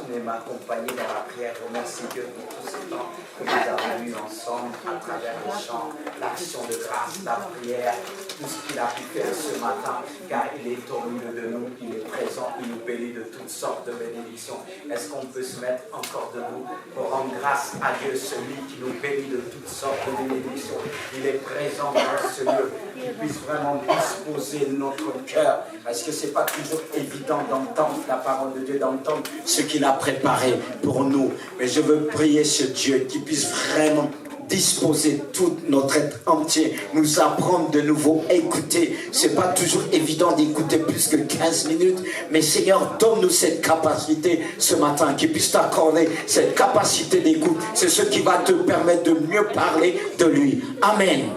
Mais m'accompagner dans la prière. Remercie Dieu pour tout ce temps que nous avons eu ensemble à travers les chants, l'action de grâce, la prière, tout ce qu'il a pu faire ce matin, car il est au milieu de nous, il est présent, il nous bénit de toutes sortes de bénédictions. Est-ce qu'on peut se mettre encore debout pour rendre grâce à Dieu, celui qui nous bénit de toutes sortes de bénédictions? Il est présent dans ce lieu, qu'il puisse vraiment disposer notre cœur, parce que ce n'est pas toujours évident d'entendre la parole de Dieu, d'entendre ce qu'il a préparé pour nous. Mais je veux prier ce Dieu qui puisse vraiment disposer tout notre être entier, nous apprendre de nouveau à écouter. C'est pas toujours évident d'écouter plus que 15 minutes, mais Seigneur, donne-nous cette capacité ce matin, qui puisse t'accorder cette capacité d'écoute. C'est ce qui va te permettre de mieux parler de lui. Amen.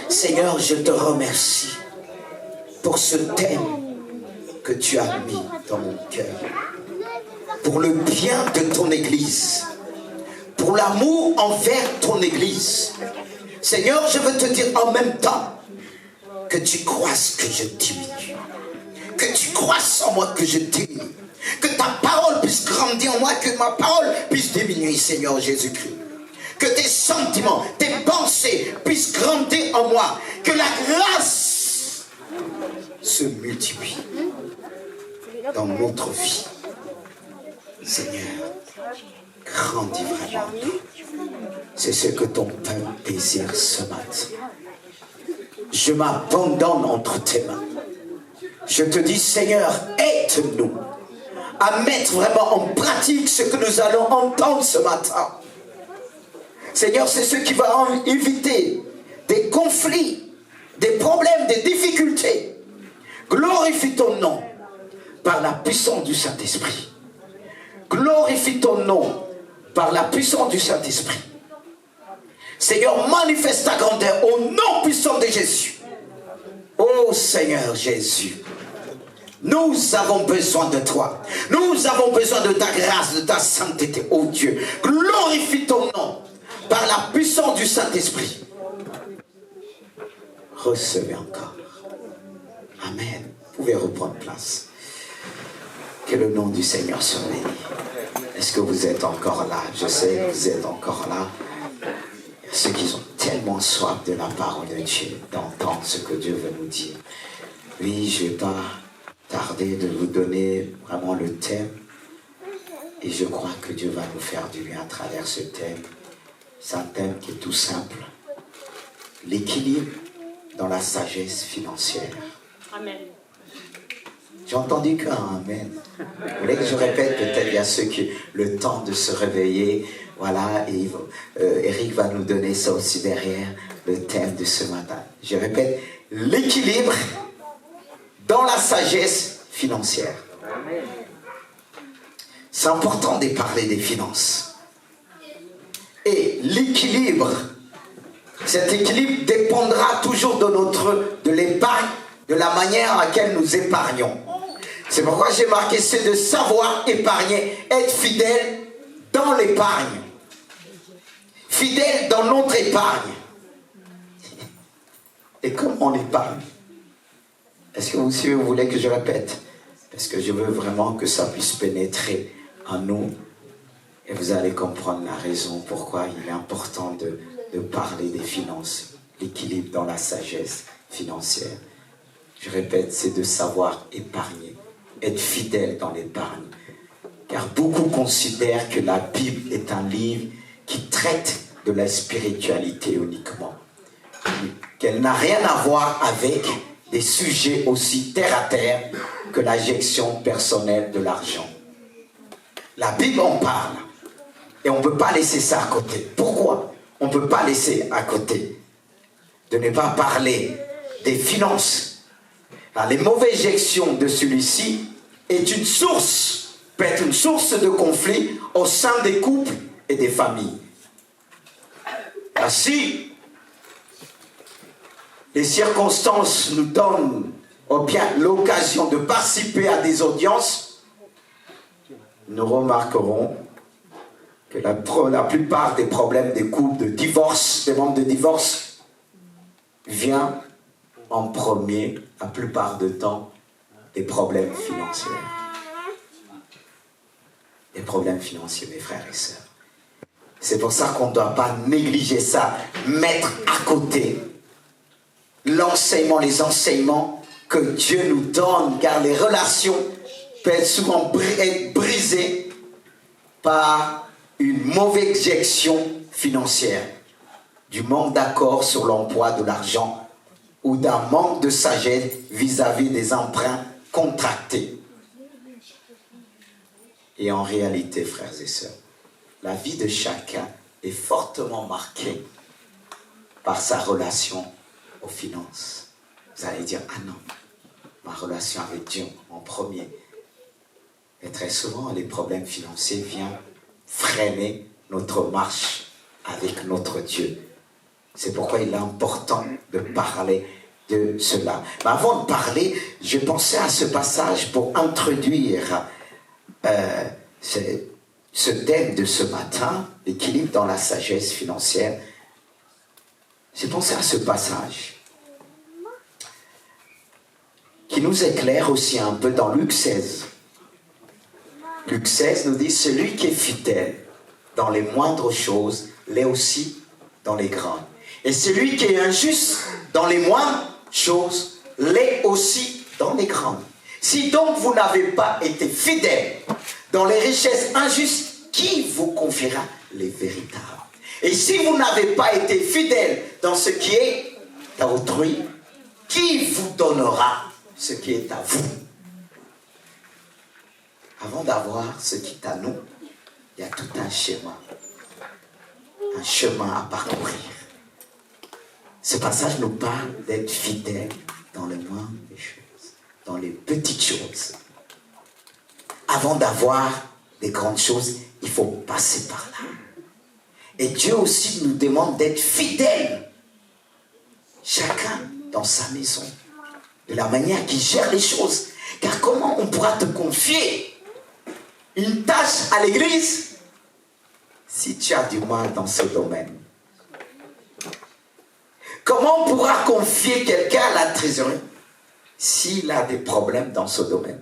Seigneur, je te remercie pour ce thème que tu as mis dans mon cœur, pour le bien de ton Église, pour l'amour envers ton Église. Seigneur, je veux te dire en même temps que tu croisses que je diminue, que tu croisses en moi que je diminue, que ta parole puisse grandir en moi, que ma parole puisse diminuer, Seigneur Jésus-Christ. Que tes sentiments, tes pensées puissent grandir en moi, que la grâce se multiplie dans notre vie. Seigneur, grandis vraiment. C'est ce que ton peuple désire ce matin. Je m'abandonne entre tes mains. Je te dis, Seigneur, aide-nous à mettre vraiment en pratique ce que nous allons entendre ce matin. Seigneur, c'est ce qui va éviter des conflits, des problèmes, des difficultés. Glorifie ton nom par la puissance du Saint-Esprit. Glorifie ton nom par la puissance du Saint-Esprit. Seigneur, manifeste ta grandeur au nom puissant de Jésus. Oh Seigneur Jésus, nous avons besoin de toi. Nous avons besoin de ta grâce, de ta sainteté. Oh Dieu, glorifie ton nom par la puissance du Saint-Esprit. Recevez encore. Amen. Vous pouvez reprendre place. Que le nom du Seigneur soit béni. Est-ce que vous êtes encore là? Je sais que vous êtes encore là. Ceux qui ont tellement soif de la parole de Dieu, d'entendre ce que Dieu veut nous dire. Oui, je ne vais pas tarder de vous donner vraiment le thème. Et je crois que Dieu va nous faire du bien à travers ce thème. C'est un thème qui est tout simple. L'équilibre dans la sagesse financière. Amen. J'ai entendu qu'un amen. Vous voulez que je répète? Peut-être il y a ceux qui ont le temps de se réveiller. Voilà, et Eric va nous donner ça aussi derrière, le thème de ce matin. Je répète, l'équilibre dans la sagesse financière. C'est important de parler des finances. Et l'équilibre, cet équilibre dépendra toujours de l'épargne, de la manière à laquelle nous épargnons. C'est pourquoi j'ai marqué, c'est de savoir épargner, être fidèle dans l'épargne. Fidèle dans notre épargne. Et comment on épargne? Est-ce que vous voulez que je répète? Parce que je veux vraiment que ça puisse pénétrer en nous. Et vous allez comprendre la raison pourquoi il est important de parler des finances. L'équilibre dans la sagesse financière. Je répète, c'est de savoir épargner. Être fidèle dans l'épargne. Car beaucoup considèrent que la Bible est un livre qui traite de la spiritualité uniquement. Qu'elle n'a rien à voir avec des sujets aussi terre à terre que la gestion personnelle de l'argent. La Bible en parle. Et on ne peut pas laisser ça à côté. Pourquoi on ne peut pas laisser à côté de ne pas parler des finances? Alors, les mauvaises gestions de celui-ci peut être une source de conflit au sein des couples et des familles. Si les circonstances nous donnent bien l'occasion de participer à des audiences, nous remarquerons que la plupart des problèmes des couples de divorce, des membres de divorce, vient en premier, la plupart du temps, des problèmes financiers. Des problèmes financiers, mes frères et sœurs. C'est pour ça qu'on ne doit pas négliger ça, mettre à côté les enseignements que Dieu nous donne, car les relations peuvent souvent être brisées par une mauvaise gestion financière, du manque d'accord sur l'emploi de l'argent ou d'un manque de sagesse vis-à-vis des emprunts contractés. Et en réalité, frères et sœurs, la vie de chacun est fortement marquée par sa relation aux finances. Vous allez dire, ah non, ma relation avec Dieu en premier. Et très souvent, les problèmes financiers viennent freiner notre marche avec notre Dieu. C'est pourquoi il est important de parler de cela. Mais avant de parler, je pensais à ce passage pour introduire ce thème de ce matin, l'équilibre dans la sagesse financière. J'ai pensé à ce passage qui nous éclaire aussi un peu dans Luc 16. Luc 16 nous dit, celui qui est fidèle dans les moindres choses, l'est aussi dans les grandes. Et celui qui est injuste dans les moindres choses, l'est aussi dans les grandes. Si donc vous n'avez pas été fidèle dans les richesses injustes, qui vous confiera les véritables? Et si vous n'avez pas été fidèle dans ce qui est à autrui, qui vous donnera ce qui est à vous? Avant d'avoir ce qui est à nous, il y a tout un chemin à parcourir. Ce passage nous parle d'être fidèle dans le moindre des choses, dans les petites choses. Avant d'avoir des grandes choses, il faut passer par là. Et Dieu aussi nous demande d'être fidèles, chacun dans sa maison, de la manière qu'il gère les choses. Car comment on pourra te confier une tâche à l'église si tu as du mal dans ce domaine? Comment on pourra confier quelqu'un à la trésorerie s'il a des problèmes dans ce domaine?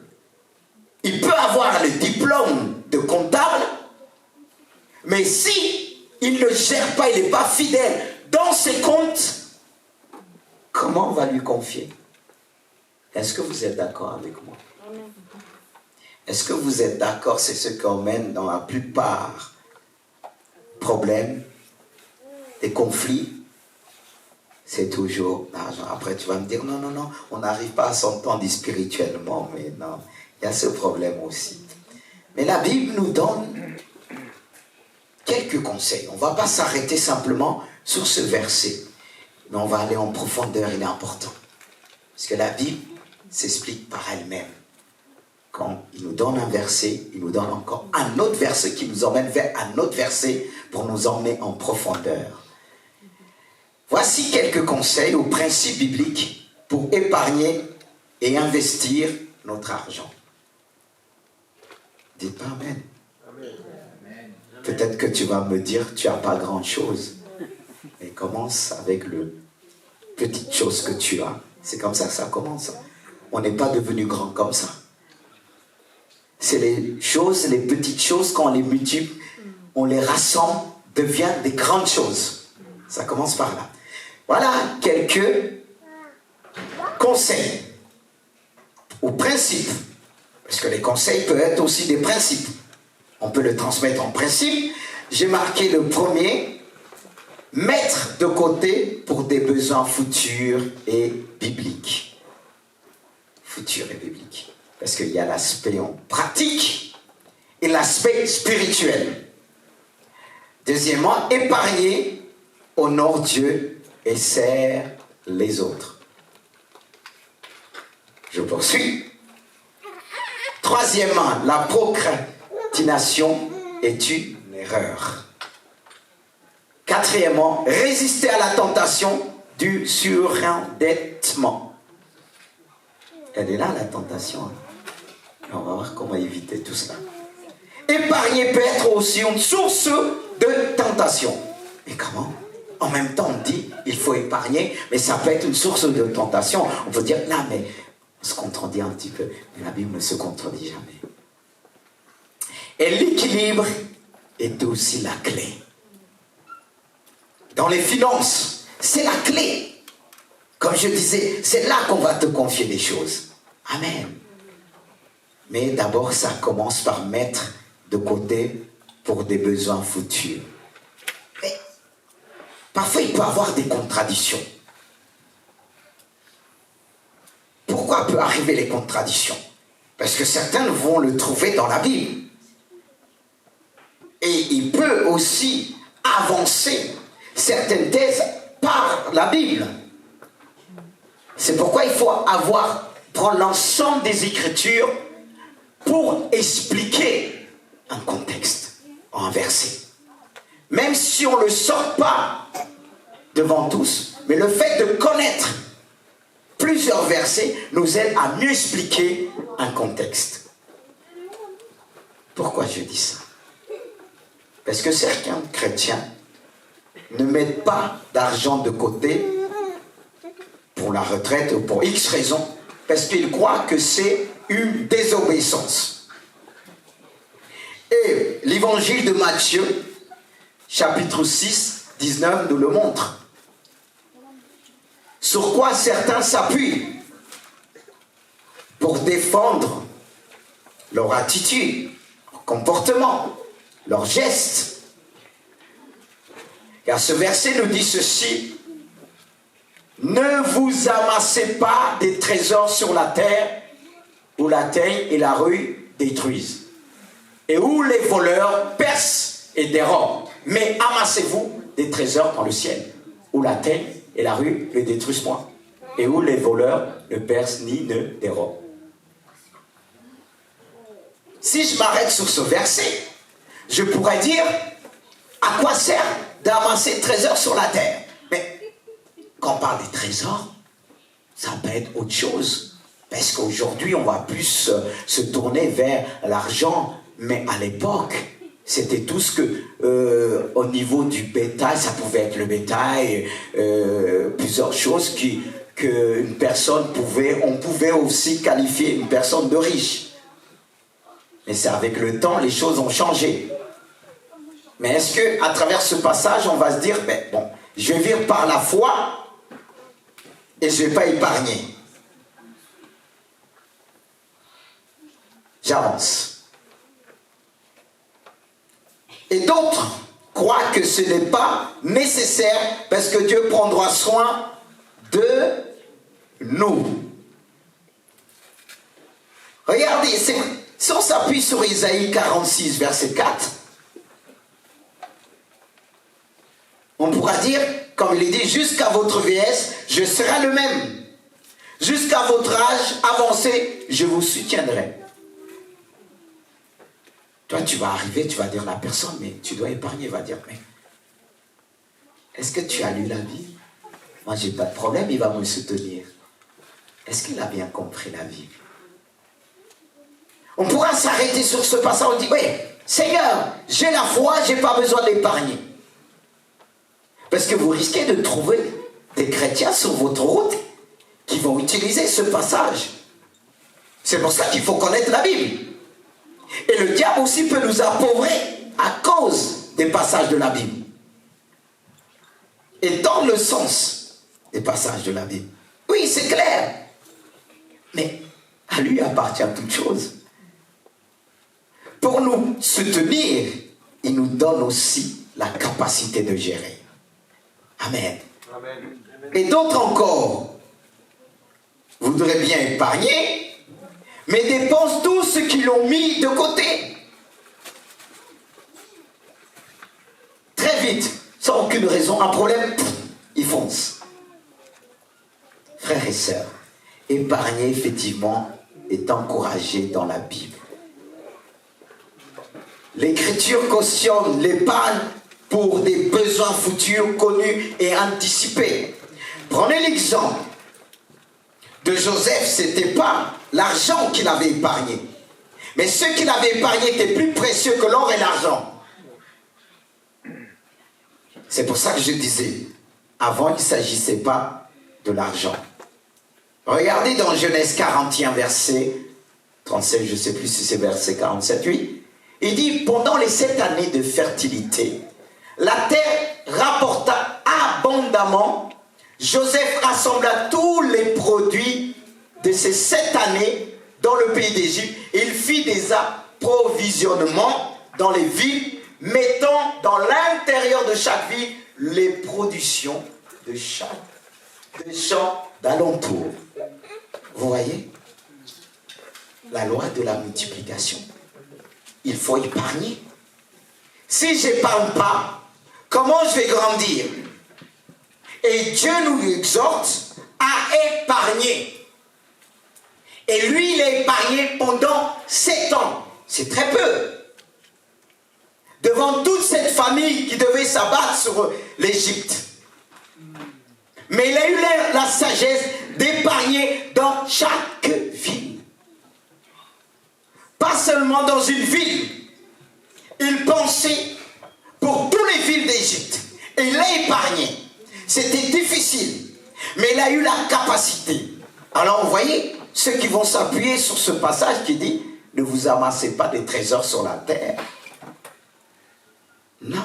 Il peut avoir le diplôme de comptable, mais si il ne gère pas, il n'est pas fidèle dans ses comptes, comment on va lui confier? Est-ce que vous êtes d'accord avec moi? Est-ce que vous êtes d'accord? C'est ce qu'on mène dans la plupart des problèmes, des conflits. c'est toujours l'argent. Après, tu vas me dire, non, on n'arrive pas à s'entendre spirituellement, mais non, il y a ce problème aussi. Mais la Bible nous donne quelques conseils. On ne va pas s'arrêter simplement sur ce verset, mais on va aller en profondeur, il est important. Parce que la Bible s'explique par elle-même. Quand il nous donne un verset, il nous donne encore un autre verset qui nous emmène vers un autre verset pour nous emmener en profondeur. Voici quelques conseils ou principes bibliques pour épargner et investir notre argent. Dites pas Amen. Peut-être que tu vas me dire, tu n'as pas grand-chose. Mais commence avec le petite chose que tu as. C'est comme ça que ça commence. On n'est pas devenu grand comme ça. C'est les choses, les petites choses, quand on les multiplie, on les rassemble, deviennent des grandes choses. Ça commence par là. Voilà quelques conseils ou principes. Parce que les conseils peuvent être aussi des principes. On peut le transmettre en principe. J'ai marqué le premier, mettre de côté pour des besoins futurs et bibliques. Futurs et bibliques. Parce qu'il y a l'aspect pratique et l'aspect spirituel. Deuxièmement, épargner, honore Dieu et sert les autres. Je poursuis. Troisièmement, la procrastination est une erreur. Quatrièmement, résister à la tentation du surendettement. Elle est là, la tentation. On va voir comment éviter tout cela. Épargner peut être aussi une source de tentation. Et comment? En même temps, on dit il faut épargner, mais ça peut être une source de tentation. On peut dire là, mais on se contredit un petit peu. Mais la Bible ne se contredit jamais. Et l'équilibre est aussi la clé. Dans les finances, c'est la clé. Comme je disais, c'est là qu'on va te confier des choses. Amen. Mais d'abord, ça commence par mettre de côté pour des besoins futurs. Mais parfois, il peut y avoir des contradictions. Pourquoi peut arriver les contradictions? Parce que certains vont le trouver dans la Bible. Et il peut aussi avancer certaines thèses par la Bible. C'est pourquoi il faut prendre l'ensemble des Écritures pour expliquer un contexte, un verset. Même si on ne le sort pas devant tous, mais le fait de connaître plusieurs versets nous aide à mieux expliquer un contexte. Pourquoi je dis ça? Parce que certains chrétiens ne mettent pas d'argent de côté pour la retraite ou pour X raisons, parce qu'ils croient que c'est une désobéissance. Et l'évangile de Matthieu, chapitre 6, 19, nous le montre. Sur quoi certains s'appuient pour défendre leur attitude, leur comportement, leurs gestes. Car ce verset nous dit ceci: ne vous amassez pas des trésors sur la terre, où la teigne et la rue détruisent, et où les voleurs percent et dérobent. Mais amassez-vous des trésors dans le ciel, où la teigne et la rue ne détruisent point, et où les voleurs ne percent ni ne dérobent. Si je m'arrête sur ce verset, je pourrais dire, à quoi sert d'amasser des trésors sur la terre? Mais quand on parle des trésors, ça peut être autre chose. Parce qu'aujourd'hui, on va plus se tourner vers l'argent. Mais à l'époque, c'était tout ce que, au niveau du bétail, ça pouvait être le bétail, plusieurs choses qu'une personne on pouvait aussi qualifier une personne de riche. Mais c'est avec le temps, les choses ont changé. Mais est-ce qu'à travers ce passage, on va se dire, ben, bon, je vais vivre par la foi et je ne vais pas épargner. J'avance. Et d'autres croient que ce n'est pas nécessaire parce que Dieu prendra soin de nous. Regardez, si on s'appuie sur Isaïe 46, verset 4, on pourra dire, comme il est dit, jusqu'à votre vieillesse, je serai le même. Jusqu'à votre âge avancé, je vous soutiendrai. Toi, tu vas arriver, tu vas dire à la personne, mais tu dois épargner. Il va dire, mais est-ce que tu as lu la Bible? Moi, j'ai pas de problème, il va me soutenir. Est-ce qu'il a bien compris la Bible? On pourra s'arrêter sur ce passage, on dit, oui, Seigneur, j'ai la foi, j'ai pas besoin d'épargner. Parce que vous risquez de trouver des chrétiens sur votre route qui vont utiliser ce passage. C'est pour ça qu'il faut connaître la Bible. Et le diable aussi peut nous appauvrir à cause des passages de la Bible. Et dans le sens des passages de la Bible. Oui, c'est clair. Mais à lui appartient toute chose. Pour nous soutenir, il nous donne aussi la capacité de gérer. Amen. Amen. Et d'autres encore voudraient bien épargner, mais dépensent tout ce qu'ils ont mis de côté. Très vite, sans aucune raison, un problème, ils foncent. Frères et sœurs, épargner effectivement est encouragé dans la Bible. L'Écriture cautionne l'épargne pour des besoins futurs connus et anticipés. Prenez l'exemple de Joseph, c'était pas l'argent qu'il avait épargné. Mais ce qu'il avait épargné était plus précieux que l'or et l'argent. C'est pour ça que je disais, avant il ne s'agissait pas de l'argent. Regardez dans Genèse 41, verset 37, je ne sais plus si c'est verset 47, oui. Il dit, pendant les 7 années de fertilité, la terre rapporta abondamment. Joseph rassembla tous les produits de ces 7 années dans le pays d'Égypte. Il fit des approvisionnements dans les villes, mettant dans l'intérieur de chaque ville les productions de champs d'alentour. Vous voyez? La loi de la multiplication. Il faut épargner. Si je n'épargne pas, comment je vais grandir? Et Dieu nous exhorte à épargner. Et lui, il a épargné pendant 7 ans. C'est très peu. Devant toute cette famille qui devait s'abattre sur l'Égypte. Mais il a eu la sagesse d'épargner dans chaque ville. Pas seulement dans une ville. Il pensait pour toutes les villes d'Égypte. Et il a épargné. C'était difficile. Mais il a eu la capacité. Alors vous voyez, ceux qui vont s'appuyer sur ce passage qui dit, ne vous amassez pas des trésors sur la terre. Non.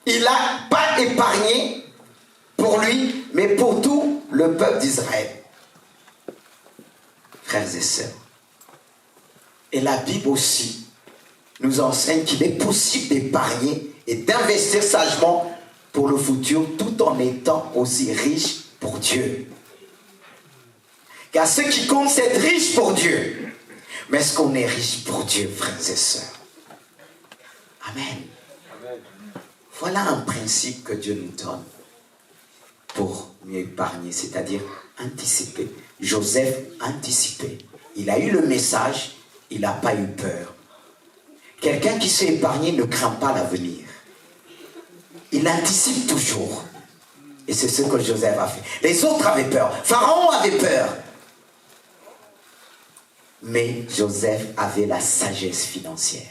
Il n'a pas épargné pour lui, mais pour tout le peuple d'Israël. Frères et sœurs. Et la Bible aussi nous enseigne qu'il est possible d'épargner et d'investir sagement pour le futur tout en étant aussi riche pour Dieu. Car ce qui compte, c'est être riche pour Dieu. Mais est-ce qu'on est riche pour Dieu, frères et sœurs? Amen. Voilà un principe que Dieu nous donne pour mieux épargner, c'est-à-dire anticiper. Joseph anticipait. Il a eu le message, il n'a pas eu peur. Quelqu'un qui sait épargner ne craint pas l'avenir. Il anticipe toujours. Et c'est ce que Joseph a fait. Les autres avaient peur. Pharaon avait peur. Mais Joseph avait la sagesse financière.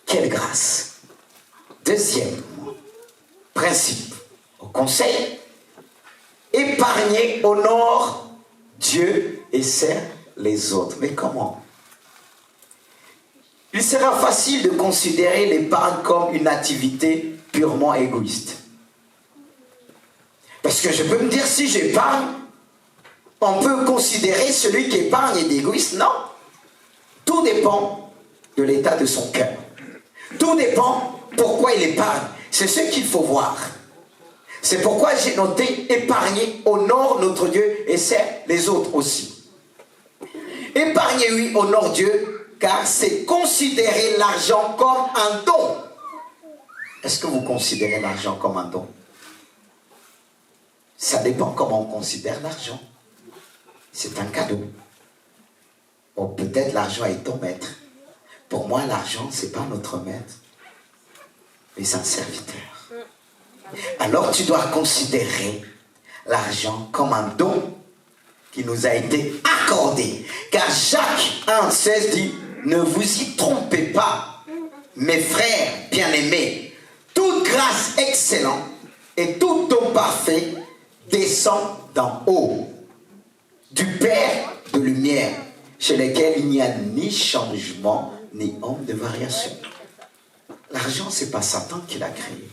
Quelle grâce. Deuxième principe au conseil. Épargner honore Dieu et sert les autres. Mais comment? Il sera facile de considérer l'épargne comme une activité purement égoïste. Parce que je peux me dire, si j'épargne, on peut considérer celui qui épargne est égoïste. Non. Tout dépend de l'état de son cœur. Tout dépend pourquoi il épargne. C'est ce qu'il faut voir. C'est pourquoi j'ai noté épargner, honore notre Dieu et sert les autres aussi. Épargner, oui, honore Dieu, car c'est considérer l'argent comme un don. Est-ce que vous considérez l'argent comme un don? Ça dépend comment on considère l'argent. C'est un cadeau. Bon, peut-être l'argent est ton maître. Pour moi, l'argent, ce n'est pas notre maître, mais c'est un serviteur. Alors tu dois considérer l'argent comme un don qui nous a été accordé. Car Jacques 1,16 dit, ne vous y trompez pas, mes frères bien-aimés, toute grâce excellente et tout don parfait descend d'en haut, du Père de lumière, chez lequel il n'y a ni changement, ni ombre de variation. L'argent, ce n'est pas Satan qui l'a créé.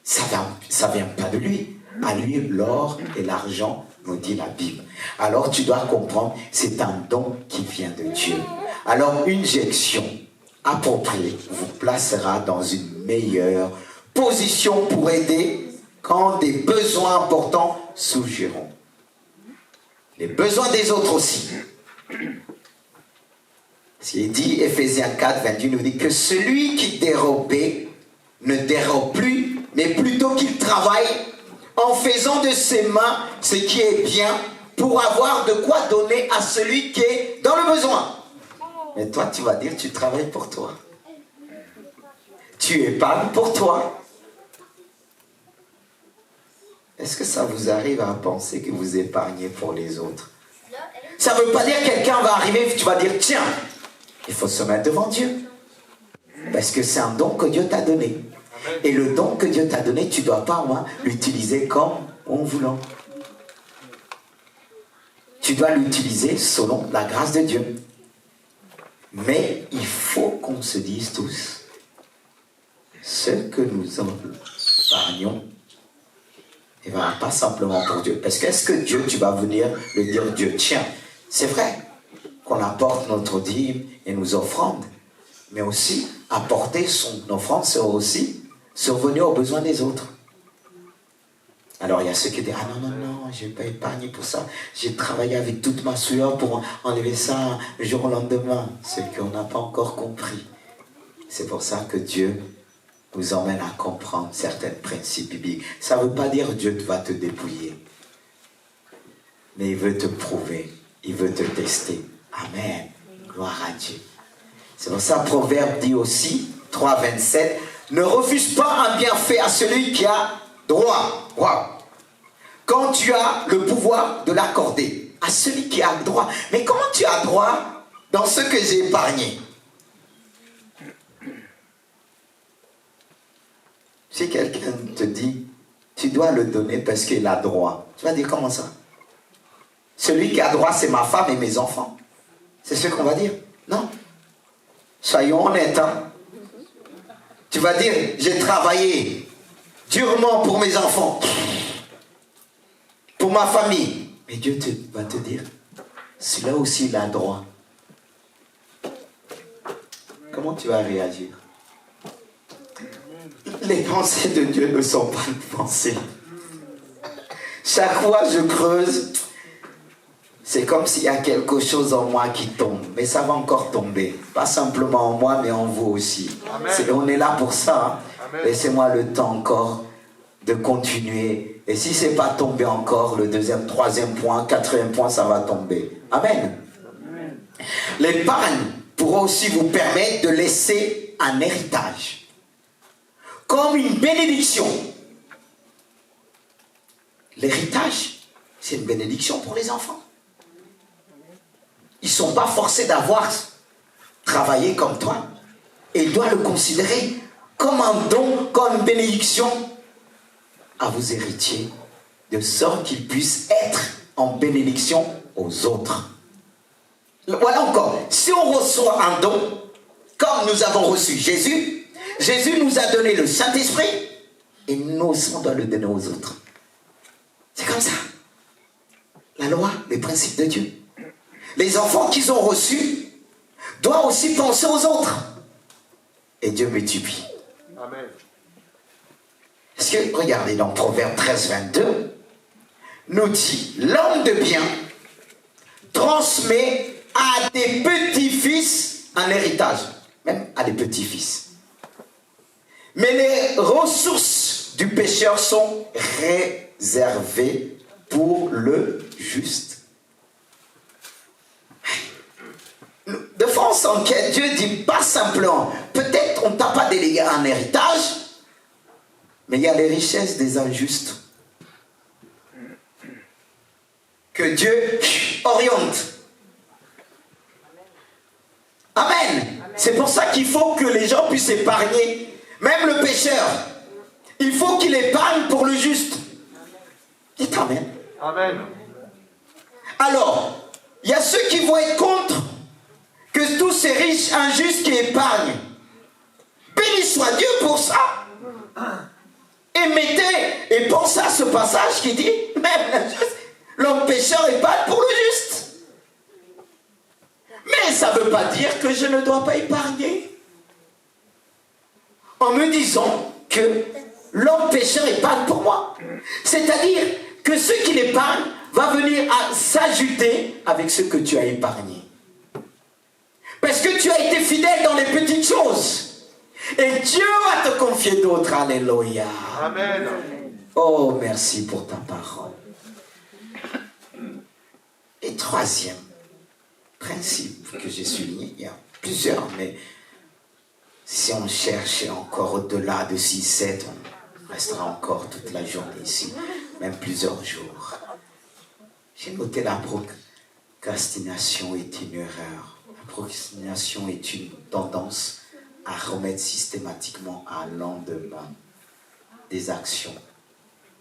Ça vient pas de lui. À lui, l'or et l'argent, nous dit la Bible. Alors tu dois comprendre, c'est un don qui vient de Dieu. Alors une gestion appropriée vous placera dans une meilleure position pour aider quand des besoins importants surgiront. Les besoins des autres aussi. Il dit, Ephésiens 4, 28 nous dit que celui qui dérobait ne dérobe plus, mais plutôt qu'il travaille en faisant de ses mains ce qui est bien pour avoir de quoi donner à celui qui est dans le besoin. Mais toi, tu vas dire, tu travailles pour toi. Tu épargnes pour toi. Est-ce que ça vous arrive à penser que vous épargnez pour les autres? Ça ne veut pas dire que quelqu'un va arriver et tu vas dire, tiens, il faut se mettre devant Dieu. Parce que c'est un don que Dieu t'a donné. Et le don que Dieu t'a donné, tu ne dois pas, l'utiliser comme en voulant. Tu dois l'utiliser selon la grâce de Dieu. Mais il faut qu'on se dise tous, ce que nous épargnons, et bien, pas simplement pour Dieu. Parce que est-ce que Dieu, tu vas venir le dire, Dieu, tiens, c'est vrai qu'on apporte notre dîme et nos offrandes, mais aussi apporter son offrande, c'est aussi survenir aux besoins des autres. Alors il y a ceux qui disent, ah non, non, non, je n'ai pas épargné pour ça. J'ai travaillé avec toute ma sueur pour enlever ça le jour au lendemain. Ce qu'on n'a pas encore compris. C'est pour ça que Dieu nous emmène à comprendre certains principes bibliques. Ça ne veut pas dire que Dieu va te dépouiller. Mais il veut te prouver. Il veut te tester. Amen. Gloire à Dieu. C'est pour ça que Proverbe dit aussi, 3, 27, ne refuse pas un bienfait à celui qui a droit. Wow. Quand tu as le pouvoir de l'accorder à celui qui a droit. Mais comment tu as droit dans ce que j'ai épargné? Si quelqu'un te dit, tu dois le donner parce qu'il a droit, tu vas dire comment ça? Celui qui a droit, c'est ma femme et mes enfants. C'est ce qu'on va dire? Non. Soyons honnêtes. Hein? Tu vas dire, j'ai travaillé durement pour mes enfants, pour ma famille. Mais Dieu va te dire, celui-là aussi il a droit. Comment tu vas réagir? Les pensées de Dieu ne sont pas les pensées. Chaque fois que je creuse, c'est comme s'il y a quelque chose en moi qui tombe. Mais ça va encore tomber. Pas simplement en moi, mais en vous aussi. On est là pour ça. Hein. Laissez-moi le temps encore de continuer. Et si ce n'est pas tombé encore, le deuxième, troisième point, quatrième point, ça va tomber. Amen. L'épargne pourra aussi vous permettre de laisser un héritage. Comme une bénédiction. L'héritage, c'est une bénédiction pour les enfants. Ils ne sont pas forcés d'avoir travaillé comme toi. Et ils doivent le considérer comme un don, comme une bénédiction à vos héritiers, de sorte qu'ils puissent être en bénédiction aux autres. Voilà encore, si on reçoit un don, comme nous avons reçu Jésus, Jésus nous a donné le Saint-Esprit, et nous aussi on doit le donner aux autres. C'est comme ça. La loi, les principes de Dieu. Les enfants qu'ils ont reçus doivent aussi penser aux autres. Et Dieu multiplie. Amen. Est-ce Parce que, regardez, dans Proverbe 13, 22, nous dit, l'homme de bien transmet à des petits-fils un héritage, même à des petits-fils. Mais les ressources du pécheur sont réservées pour le juste. De fois on s'enquête, Dieu dit pas simplement, peut-être on ne t'a pas délégué un héritage, mais il y a les richesses des injustes que Dieu oriente. Amen. C'est pour ça qu'il faut que les gens puissent épargner. Même le pécheur, il faut qu'il épargne pour le juste. Dites Amen. Amen. Alors, il y a ceux qui vont être contre que tous ces riches injustes qui épargnent. Béni soit Dieu pour ça. Et mettez, et pensez à ce passage qui dit, même l'homme pécheur épargne pour le juste. Mais ça ne veut pas dire que je ne dois pas épargner. En me disant que l'homme pécheur épargne pour moi. C'est-à-dire que ce qu'il épargne va venir à s'ajouter avec ce que tu as épargné. Parce que tu as été fidèle dans les petites choses. Et Dieu va te confier d'autres. Alléluia. Amen. Oh, merci pour ta parole. Et troisième principe que j'ai souligné, il y a plusieurs, mais si on cherche encore au-delà de 6-7, on restera encore toute la journée ici, même plusieurs jours. J'ai noté la procrastination est une erreur. La procrastination est une tendance à remettre systématiquement à lendemain des actions.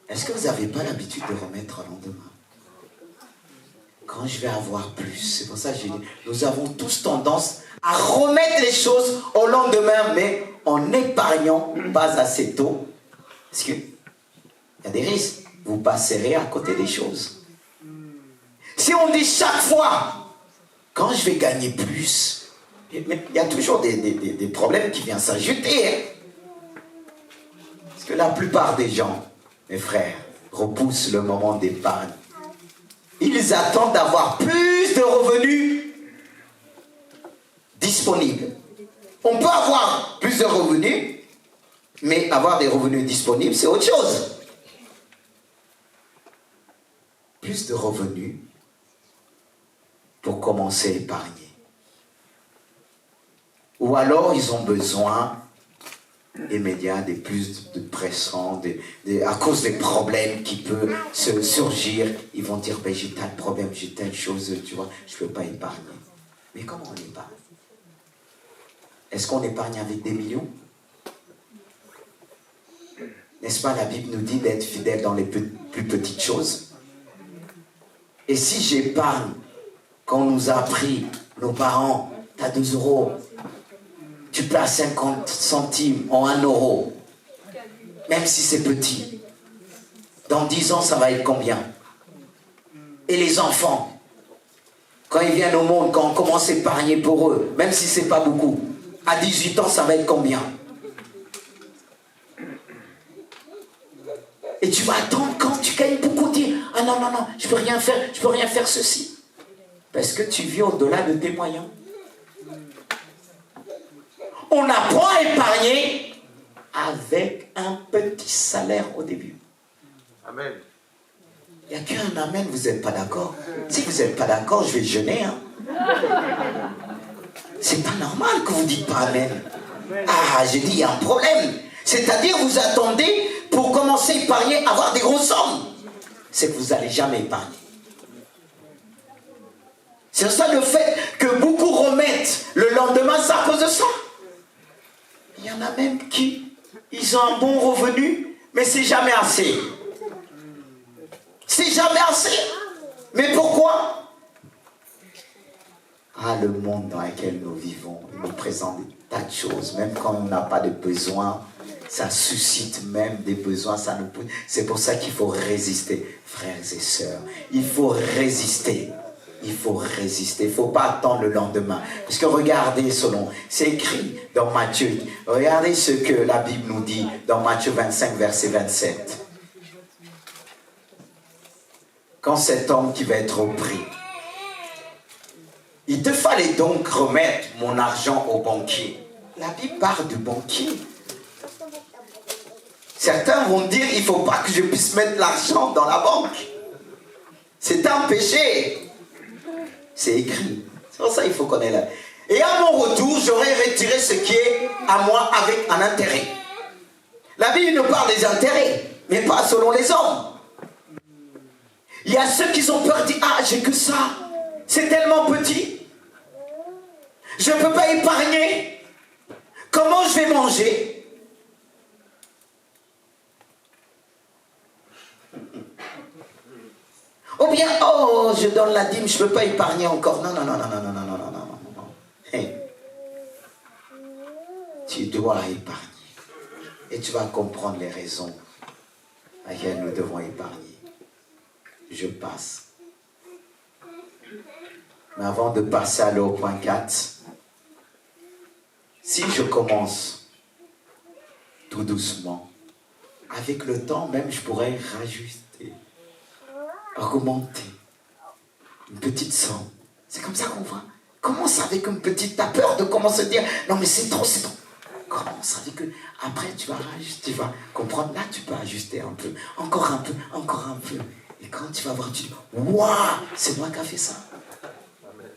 Est-ce que vous n'avez pas l'habitude de remettre à lendemain? Quand je vais avoir plus, c'est pour ça que j'ai dit, nous avons tous tendance à remettre les choses au lendemain, mais en épargnant pas assez tôt. Parce qu'il y a des risques, vous passerez à côté des choses. Si on dit chaque fois, quand je vais gagner plus, il y a toujours des problèmes qui viennent s'ajouter. Hein? Parce que la plupart des gens, mes frères, repoussent le moment d'épargne. Ils attendent d'avoir plus de revenus disponibles. On peut avoir plus de revenus, mais avoir des revenus disponibles, c'est autre chose. Plus de revenus pour commencer à épargner. Ou alors, ils ont besoin immédiat, des plus de pressants, à cause des problèmes qui peuvent se surgir, ils vont dire, ben, j'ai tel problème, j'ai telle chose, tu vois, je ne peux pas épargner. Mais comment on épargne? Est-ce qu'on épargne avec des millions? N'est-ce pas, la Bible nous dit d'être fidèle dans les plus petites choses? Et si j'épargne, quand on nous a appris, nos parents, tu as 2 euros, tu places 50 centimes en 1 euro, même si c'est petit. Dans 10 ans, ça va être combien? Et les enfants, quand ils viennent au monde, quand on commence à épargner pour eux, même si c'est pas beaucoup, à 18 ans, ça va être combien? Et tu vas attendre quand tu gagnes beaucoup, dire, ah non, non, non, je peux rien faire ceci. Parce que tu vis au-delà de tes moyens. On apprend à épargner avec un petit salaire au début. Amen. Il n'y a qu'un amen, vous n'êtes pas d'accord? Si vous n'êtes pas d'accord, je vais jeûner. Hein. C'est pas normal que vous ne dites pas amen. Ah, j'ai dit, il y a un problème. C'est-à-dire, vous attendez pour commencer à épargner, avoir des grosses sommes. C'est que vous n'allez jamais épargner. C'est ça le fait que beaucoup remettent le lendemain, c'est à cause de ça. Il y en a même qui, ils ont un bon revenu, mais c'est jamais assez. C'est jamais assez. Mais pourquoi? Ah, le monde dans lequel nous vivons, il nous présente des tas de choses. Même quand on n'a pas de besoin, ça suscite même des besoins. Ça nous pousse. C'est pour ça qu'il faut résister, frères et sœurs. Il faut résister. il faut résister. Il ne faut pas attendre le lendemain. Parce que regardez c'est écrit dans Matthieu. Regardez ce que la Bible nous dit dans Matthieu 25, verset 27. Quand cet homme qui va être au prix, il te fallait donc remettre mon argent au banquier. La Bible parle du banquier. Certains vont dire, il ne faut pas que je puisse mettre l'argent dans la banque. C'est un péché. C'est écrit. C'est pour ça qu'il faut connaître. Et à mon retour, j'aurai retiré ce qui est à moi avec un intérêt. La Bible nous parle des intérêts, mais pas selon les hommes. Il y a ceux qui ont peur de dire, ah, j'ai que ça. C'est tellement petit. Je ne peux pas épargner. Comment je vais manger? Ou bien, oh, je donne la dîme, je ne peux pas épargner encore. Non. Hey. Tu dois épargner. Et tu vas comprendre les raisons à laquelle nous devons épargner. Je passe. Mais avant de passer au point 4, si je commence tout doucement, avec le temps même, je pourrais rajuster, augmenter une petite somme. C'est comme ça qu'on voit. Commence avec une petite, t'as peur de commencer à dire, non mais c'est trop. Commence avec eux. Après tu vas rajuster, tu vas comprendre, là tu peux ajuster un peu, encore un peu. Et quand tu vas voir, tu dis, waouh, c'est moi qui ai fait ça.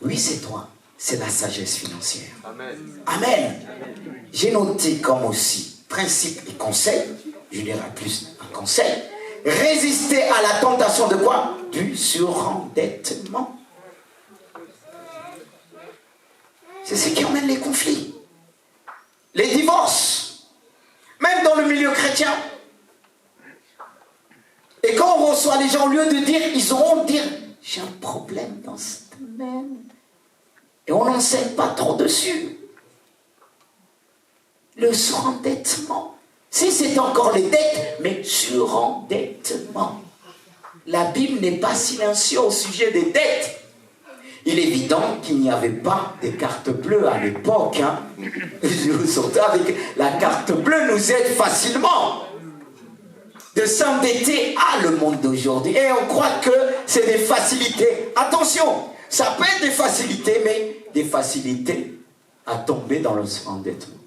Oui, c'est toi. C'est la sagesse financière. Amen. J'ai noté comme aussi principe et conseil, je dirais plus un conseil, résister à la tentation de quoi? Du surendettement. C'est ce qui emmène les conflits, les divorces, même dans le milieu chrétien. Et quand on reçoit les gens, au lieu de dire, ils auront dire, j'ai un problème dans ce domaine. Et on n'enseigne pas trop dessus. Le surendettement. Si c'est encore les dettes, mais surendettement. La Bible n'est pas silencieuse au sujet des dettes. Il est évident qu'il n'y avait pas de carte bleue à l'époque. Surtout avec la carte bleue nous aide facilement de s'endetter à le monde d'aujourd'hui. Et on croit que c'est des facilités. Attention, ça peut être des facilités, mais des facilités à tomber dans le surendettement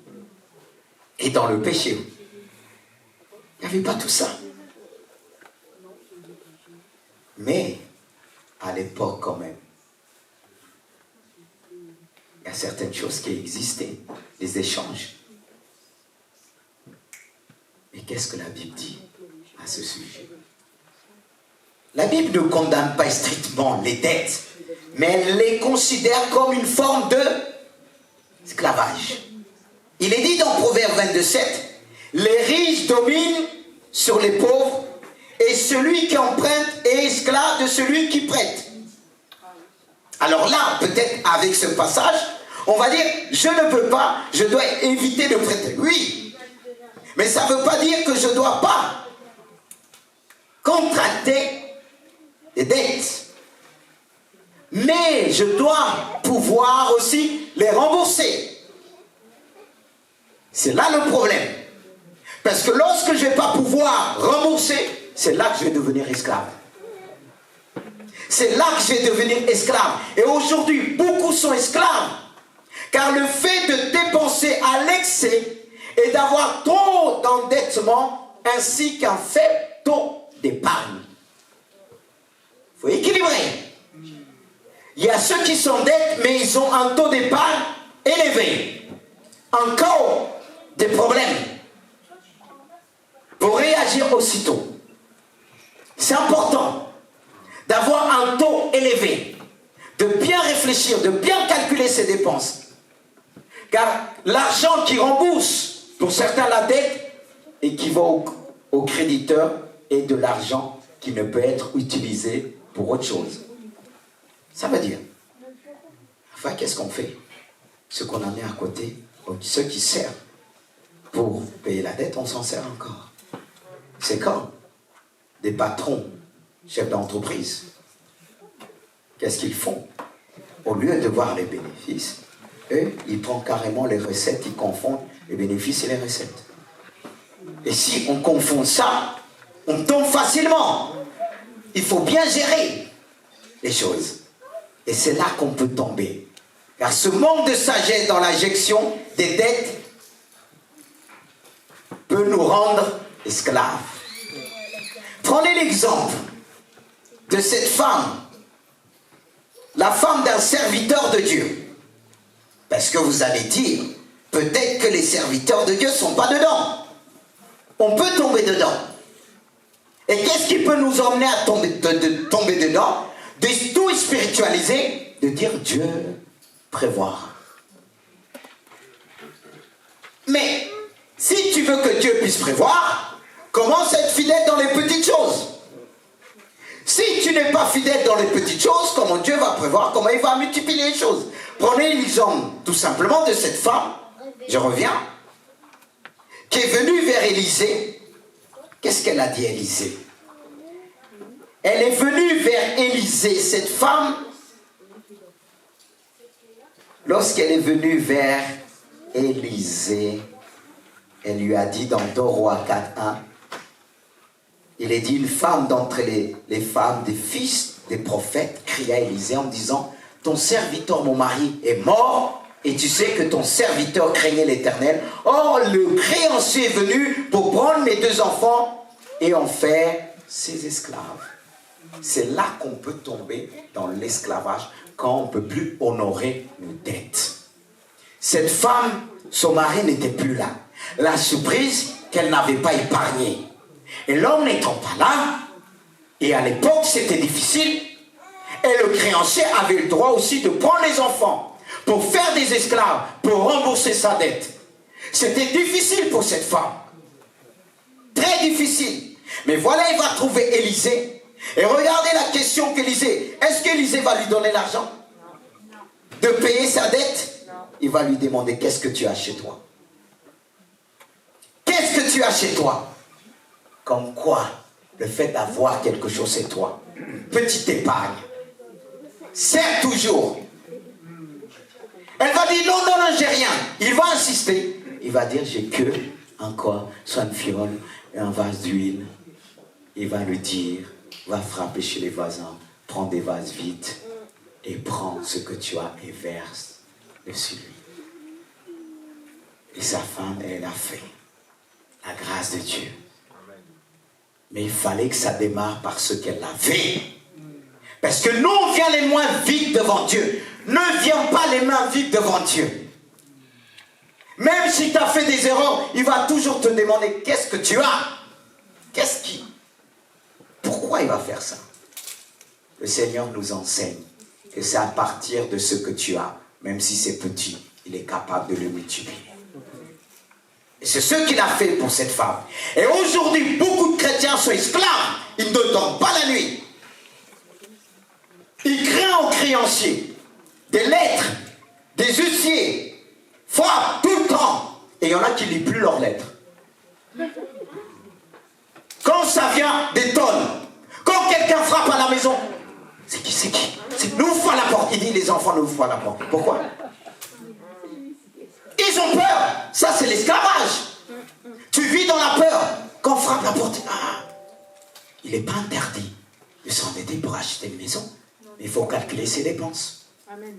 et dans le péché. Il n'y avait pas tout ça. Mais, à l'époque quand même, il y a certaines choses qui existaient, les échanges. Et qu'est-ce que la Bible dit à ce sujet? La Bible ne condamne pas strictement les dettes, mais elle les considère comme une forme d'esclavage. Il est dit dans Proverbe 22,7, les riches dominent sur les pauvres, et celui qui emprunte est esclave de celui qui prête. Alors là, peut-être avec ce passage, on va dire, je ne peux pas, je dois éviter de prêter. Oui, mais ça ne veut pas dire que je ne dois pas contracter des dettes. Mais je dois pouvoir aussi les rembourser. C'est là le problème. Parce que lorsque je ne vais pas pouvoir rembourser, c'est là que je vais devenir esclave. C'est là que je vais devenir esclave. Et aujourd'hui, beaucoup sont esclaves. Car le fait de dépenser à l'excès et d'avoir trop d'endettement ainsi qu'un faible taux d'épargne. Il faut équilibrer. Il y a ceux qui s'endettent, mais ils ont un taux d'épargne élevé. Encore des problèmes. Pour réagir aussitôt. C'est important d'avoir un taux élevé, de bien réfléchir, de bien calculer ses dépenses. Car l'argent qui rembourse, pour certains la dette, équivaut au créditeur et de l'argent qui ne peut être utilisé pour autre chose. Ça veut dire, enfin, qu'est-ce qu'on fait? Ce qu'on a mis à côté, ceux qui servent pour payer la dette, on s'en sert encore. C'est quand des patrons, chefs d'entreprise, qu'est-ce qu'ils font? Au lieu de voir les bénéfices, eux, ils prennent carrément les recettes, ils confondent les bénéfices et les recettes. Et si on confond ça, on tombe facilement. Il faut bien gérer les choses. Et c'est là qu'on peut tomber. Car ce manque de sagesse dans la gestion des dettes peut nous rendre esclaves. Prenez l'exemple de cette femme, la femme d'un serviteur de Dieu. Parce que vous allez dire, peut-être que les serviteurs de Dieu ne sont pas dedans. On peut tomber dedans. Et qu'est-ce qui peut nous emmener à tomber dedans? De tout spiritualiser, de dire Dieu prévoira. Mais si tu veux que Dieu puisse prévoir, commence à être fidèle dans les petites choses. Si tu n'es pas fidèle dans les petites choses, comment Dieu va prévoir, comment il va multiplier les choses? Prenez l'exemple tout simplement de cette femme, je reviens, qui est venue vers Élisée. Qu'est-ce qu'elle a dit, Élisée? Elle est venue vers Élisée, cette femme, lorsqu'elle est venue vers Élisée, elle lui a dit dans 2 Rois 4:1, il est dit, une femme d'entre les femmes des fils des prophètes cria à Élisée en disant, ton serviteur, mon mari, est mort, et tu sais que ton serviteur craignait l'Éternel. Or, le créancier est venu pour prendre mes 2 enfants et en faire ses esclaves. C'est là qu'on peut tomber dans l'esclavage, quand on ne peut plus honorer nos dettes. Cette femme, son mari n'était plus là. La surprise qu'elle n'avait pas épargnée. Et l'homme n'étant pas là, et à l'époque c'était difficile, et le créancier avait le droit aussi de prendre les enfants pour faire des esclaves, pour rembourser sa dette. C'était difficile pour cette femme. Très difficile. Mais voilà, il va trouver Élisée. Et regardez la question qu'Élisée. Est-ce qu'Élisée va lui donner l'argent de payer sa dette? Il va lui demander, qu'est-ce que tu as chez toi? Qu'est-ce que tu as chez toi? Comme quoi, le fait d'avoir quelque chose chez toi, petite épargne, sert toujours. Elle va dire, non, non, non, j'ai rien. Il va insister. Il va dire, j'ai que encore soit une fiole et un vase d'huile. Il va lui dire, va frapper chez les voisins, prends des vases vite et prends ce que tu as et verse dessus lui. Et sa femme, elle a fait la grâce de Dieu. Mais il fallait que ça démarre par ce qu'elle avait. Parce que nous, on vient les mains vides devant Dieu. Ne viens pas les mains vides devant Dieu. Même si tu as fait des erreurs, il va toujours te demander, qu'est-ce que tu as? Qu'est-ce qui? Pourquoi il va faire ça? Le Seigneur nous enseigne que c'est à partir de ce que tu as, même si c'est petit, il est capable de le multiplier. Et c'est ce qu'il a fait pour cette femme. Et aujourd'hui, beaucoup de chrétiens sont esclaves. Ils ne dorment pas la nuit. Ils craignent aux créanciers des lettres, des huissiers, frappent tout le temps. Et il y en a qui ne lisent plus leurs lettres. Quand ça vient des tonnes, quand quelqu'un frappe à la maison, c'est qui? C'est qui? N'ouvre pas la porte. Il dit, les enfants n'ouvrent pas la porte. Pourquoi? Ils ont peur. Ça, c'est l'esclavage. Tu vis dans la peur. Quand on frappe la porte, il n'est pas interdit de s'endetter pour acheter une maison. Mais il faut calculer ses dépenses. Amen.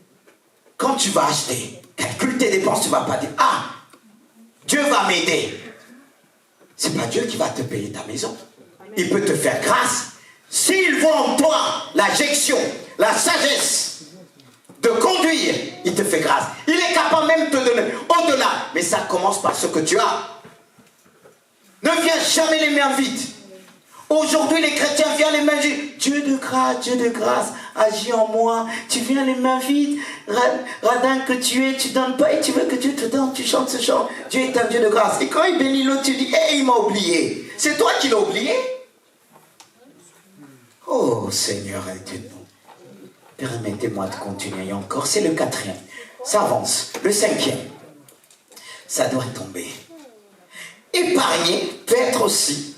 Quand tu vas acheter, calcule tes dépenses. Tu ne vas pas dire, Dieu va m'aider. Ce n'est pas Dieu qui va te payer ta maison. Amen. Il peut te faire grâce. S'il voit en toi la gestion, la sagesse de conduire, il te fait grâce. Il est capable même de te donner au-delà. Mais ça commence par ce que tu as. Ne viens jamais les mains vides. Aujourd'hui, les chrétiens viennent les mains vides. Dieu de grâce, agis en moi. Tu viens les mains vides. Radin que tu es, tu ne donnes pas et tu veux que Dieu te donne. Tu chantes ce chant. Dieu est un Dieu de grâce. Et quand il bénit l'autre, tu dis, il m'a oublié. C'est toi qui l'as oublié. Oh Seigneur, aide-nous. Permettez-moi de continuer encore. C'est le 4e. Ça avance. Le 5e. Ça doit tomber. Épargner peut être aussi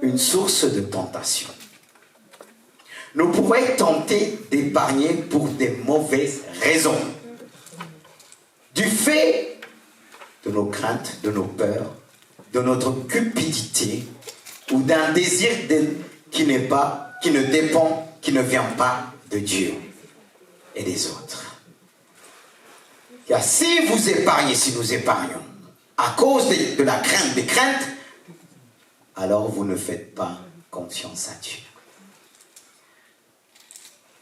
une source de tentation. nous pouvons être tentés d'épargner pour des mauvaises raisons. Du fait de nos craintes, de nos peurs, de notre cupidité ou d'un désir qui ne dépend, qui ne vient pas de Dieu et des autres. Car si vous épargnez, si nous épargnons, à cause de la crainte, des craintes, alors vous ne faites pas confiance à Dieu.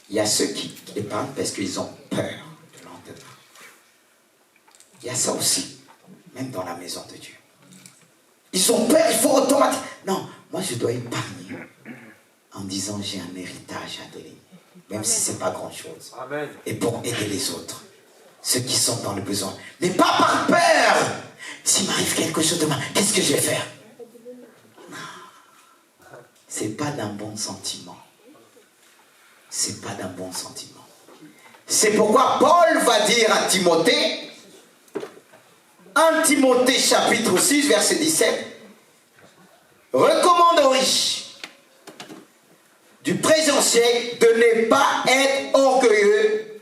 Il y a ceux qui épargnent parce qu'ils ont peur du lendemain. Il y a ça aussi, même dans la maison de Dieu. Ils ont peur, il faut automatiquement. Non, moi je dois épargner en disant j'ai un héritage à donner, même si ce n'est pas grand-chose. Amen. Et pour aider les autres, ceux qui sont dans le besoin. Mais pas par peur. S'il m'arrive quelque chose demain, qu'est-ce que je vais faire? Non. C'est pas d'un bon sentiment. C'est pas d'un bon sentiment. C'est pourquoi Paul va dire à Timothée, 1 Timothée chapitre 6 verset 17, recommande aux riches du présent siècle de ne pas être orgueilleux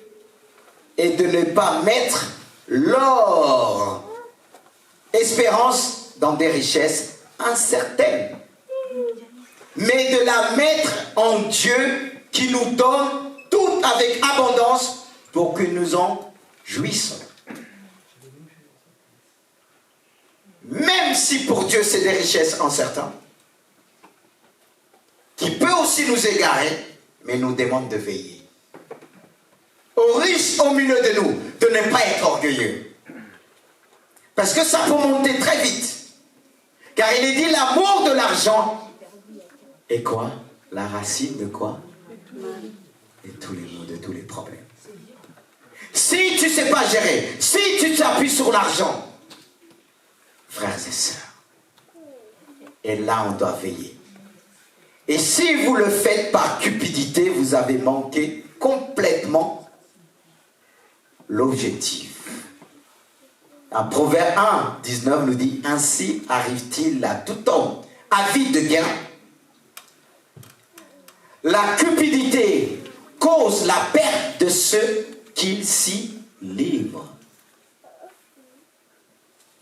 et de ne pas mettre leur espérance dans des richesses incertaines, mais de la mettre en Dieu qui nous donne tout avec abondance pour que nous en jouissons. Même si pour Dieu c'est des richesses incertaines, qui peut aussi nous égarer, mais nous demande de veiller. Aux riches au milieu de nous, de ne pas être orgueilleux. Parce que ça peut monter très vite. Car il est dit l'amour de l'argent est quoi? La racine de quoi? De tous les maux, de tous les problèmes. Si tu ne sais pas gérer, si tu t'appuies sur l'argent, frères et sœurs, et là on doit veiller. Et si vous le faites par cupidité, vous avez manqué complètement l'objectif. Un Proverbe 1, 19 nous dit, ainsi arrive-t-il à tout homme avide de gain. La cupidité cause la perte de ceux qui s'y livrent.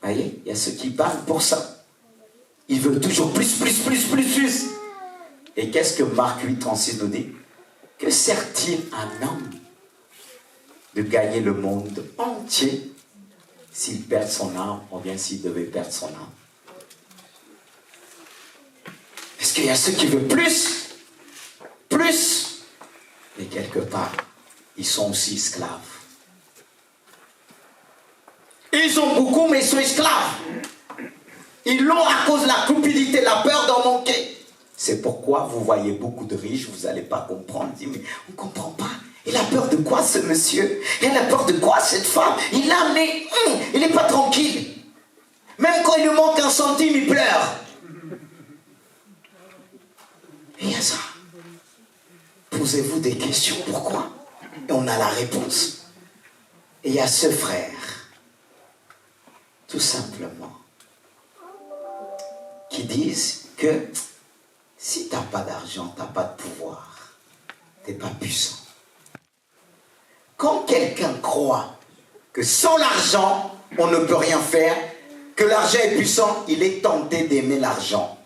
Vous voyez, il y a ceux qui parlent pour ça. Ils veulent toujours plus. Et qu'est-ce que Marc 8, 36 nous dit? Que sert-il un homme de gagner le monde entier s'il perd son âme, ou bien s'il devait perdre son âme? Parce qu'il y a ceux qui veulent plus, mais quelque part, ils sont aussi esclaves. Ils ont beaucoup, mais ils sont esclaves. Ils l'ont à cause de la cupidité, la peur d'en manquer. C'est pourquoi vous voyez beaucoup de riches, vous n'allez pas comprendre. Mais on ne comprend pas. Il a peur de quoi ce monsieur? Il a peur de quoi cette femme? Il n'est pas tranquille. Même quand il lui manque un centime, il pleure. Et il y a ça. Posez-vous des questions. Pourquoi? Et on a la réponse. Et il y a ce frère, tout simplement, qui disent que si tu n'as pas d'argent, tu n'as pas de pouvoir, tu n'es pas puissant. Quand quelqu'un croit que sans l'argent, on ne peut rien faire, que l'argent est puissant, il est tenté d'aimer l'argent.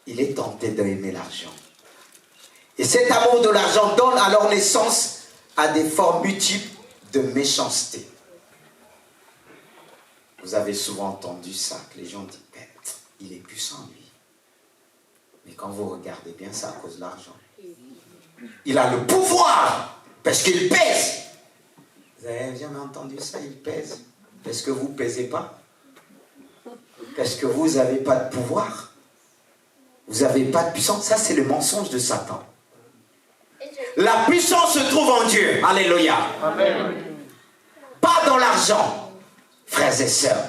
Il est tenté d'aimer l'argent. Et cet amour de l'argent donne alors naissance à des formes multiples de méchanceté. Vous avez souvent entendu ça, que les gens disent, il est puissant lui. Mais quand vous regardez bien, c'est à cause de l'argent. Il a le pouvoir, parce qu'il pèse. Vous avez jamais entendu ça, il pèse. Parce que vous ne pèsez pas. Parce que vous n'avez pas de pouvoir. Vous n'avez pas de puissance. Ça, c'est le mensonge de Satan. La puissance se trouve en Dieu. Alléluia. Amen. Pas dans l'argent, frères et sœurs.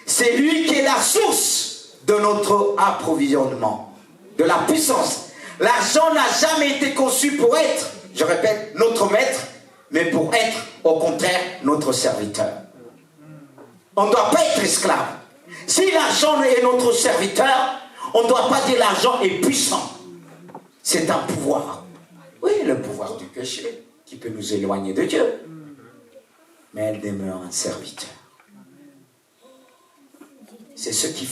C'est lui qui est la source de notre approvisionnement, de la puissance. L'argent n'a jamais été conçu pour être, je répète, notre maître, mais pour être, au contraire, notre serviteur. On ne doit pas être esclave. Si l'argent est notre serviteur, On ne doit pas dire l'argent est puissant. C'est un pouvoir. Oui, le pouvoir du péché qui peut nous éloigner de Dieu. Mais elle demeure un serviteur. C'est ce qui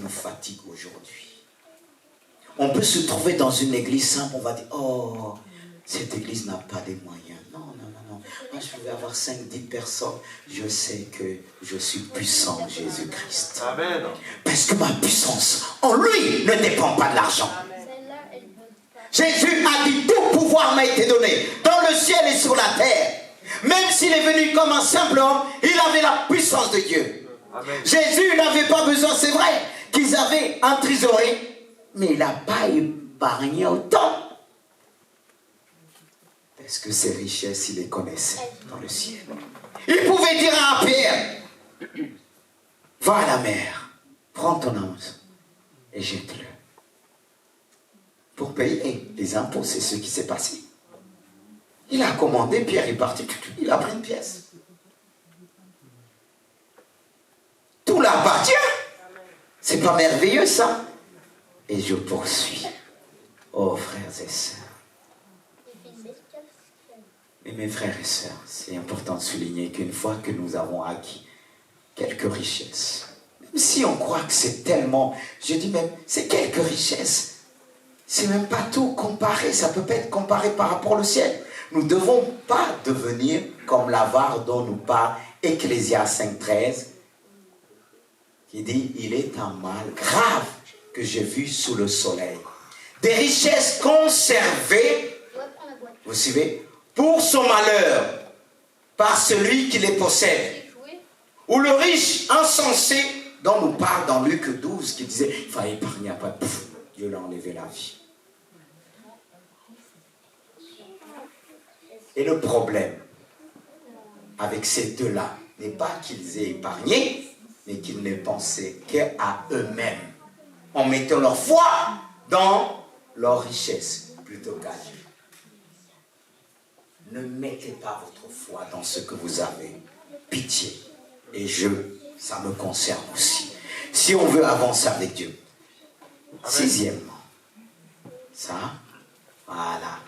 nous fatigue aujourd'hui. On peut se trouver dans une église simple, on va dire, oh, cette église n'a pas de moyens. Non. Moi, je pouvais avoir 5-10 personnes. Je sais que je suis puissant, Jésus-Christ. Amen. Parce que ma puissance en lui ne dépend pas de l'argent. Jésus a dit, tout pouvoir m'a été donné dans le ciel et sur la terre. Même s'il est venu comme un simple homme, il avait la puissance de Dieu. Amen. Jésus n'avait pas besoin, c'est vrai, qu'ils avaient un trésorier, mais il n'a pas épargné autant. Parce que ses richesses, il les connaissait dans le ciel. Il pouvait dire à Pierre, va à la mer, prends ton âme et jette-le. Pour payer les impôts, c'est ce qui s'est passé. Il a commandé, Pierre est parti, il a pris une pièce. Tout l'appartient. C'est pas merveilleux ça? Et je poursuis. Oh frères et sœurs. Et mes frères et sœurs, c'est important de souligner qu'une fois que nous avons acquis quelques richesses, même si on croit que c'est tellement, je dis même, c'est quelques richesses, c'est même pas tout comparé, ça peut pas être comparé par rapport au ciel. Nous ne devons pas devenir comme l'avare dont nous parle Ecclésiaste 5,13, qui dit, il est un mal grave que j'ai vu sous le soleil. Des richesses conservées, vous suivez, pour son malheur, par celui qui les possède. Ou le riche insensé dont nous parle dans Luc 12, qui disait, il fallait épargner après, pouf, Dieu l'a enlevé la vie. Et le problème avec ces deux-là n'est pas qu'ils aient épargné, mais qu'ils ne pensaient qu'à eux-mêmes, en mettant leur foi dans leur richesse plutôt qu'à Dieu. Ne mettez pas votre foi dans ce que vous avez. Pitié. Et ça me concerne aussi. Si on veut avancer avec Dieu. Amen. 6e, ça, voilà.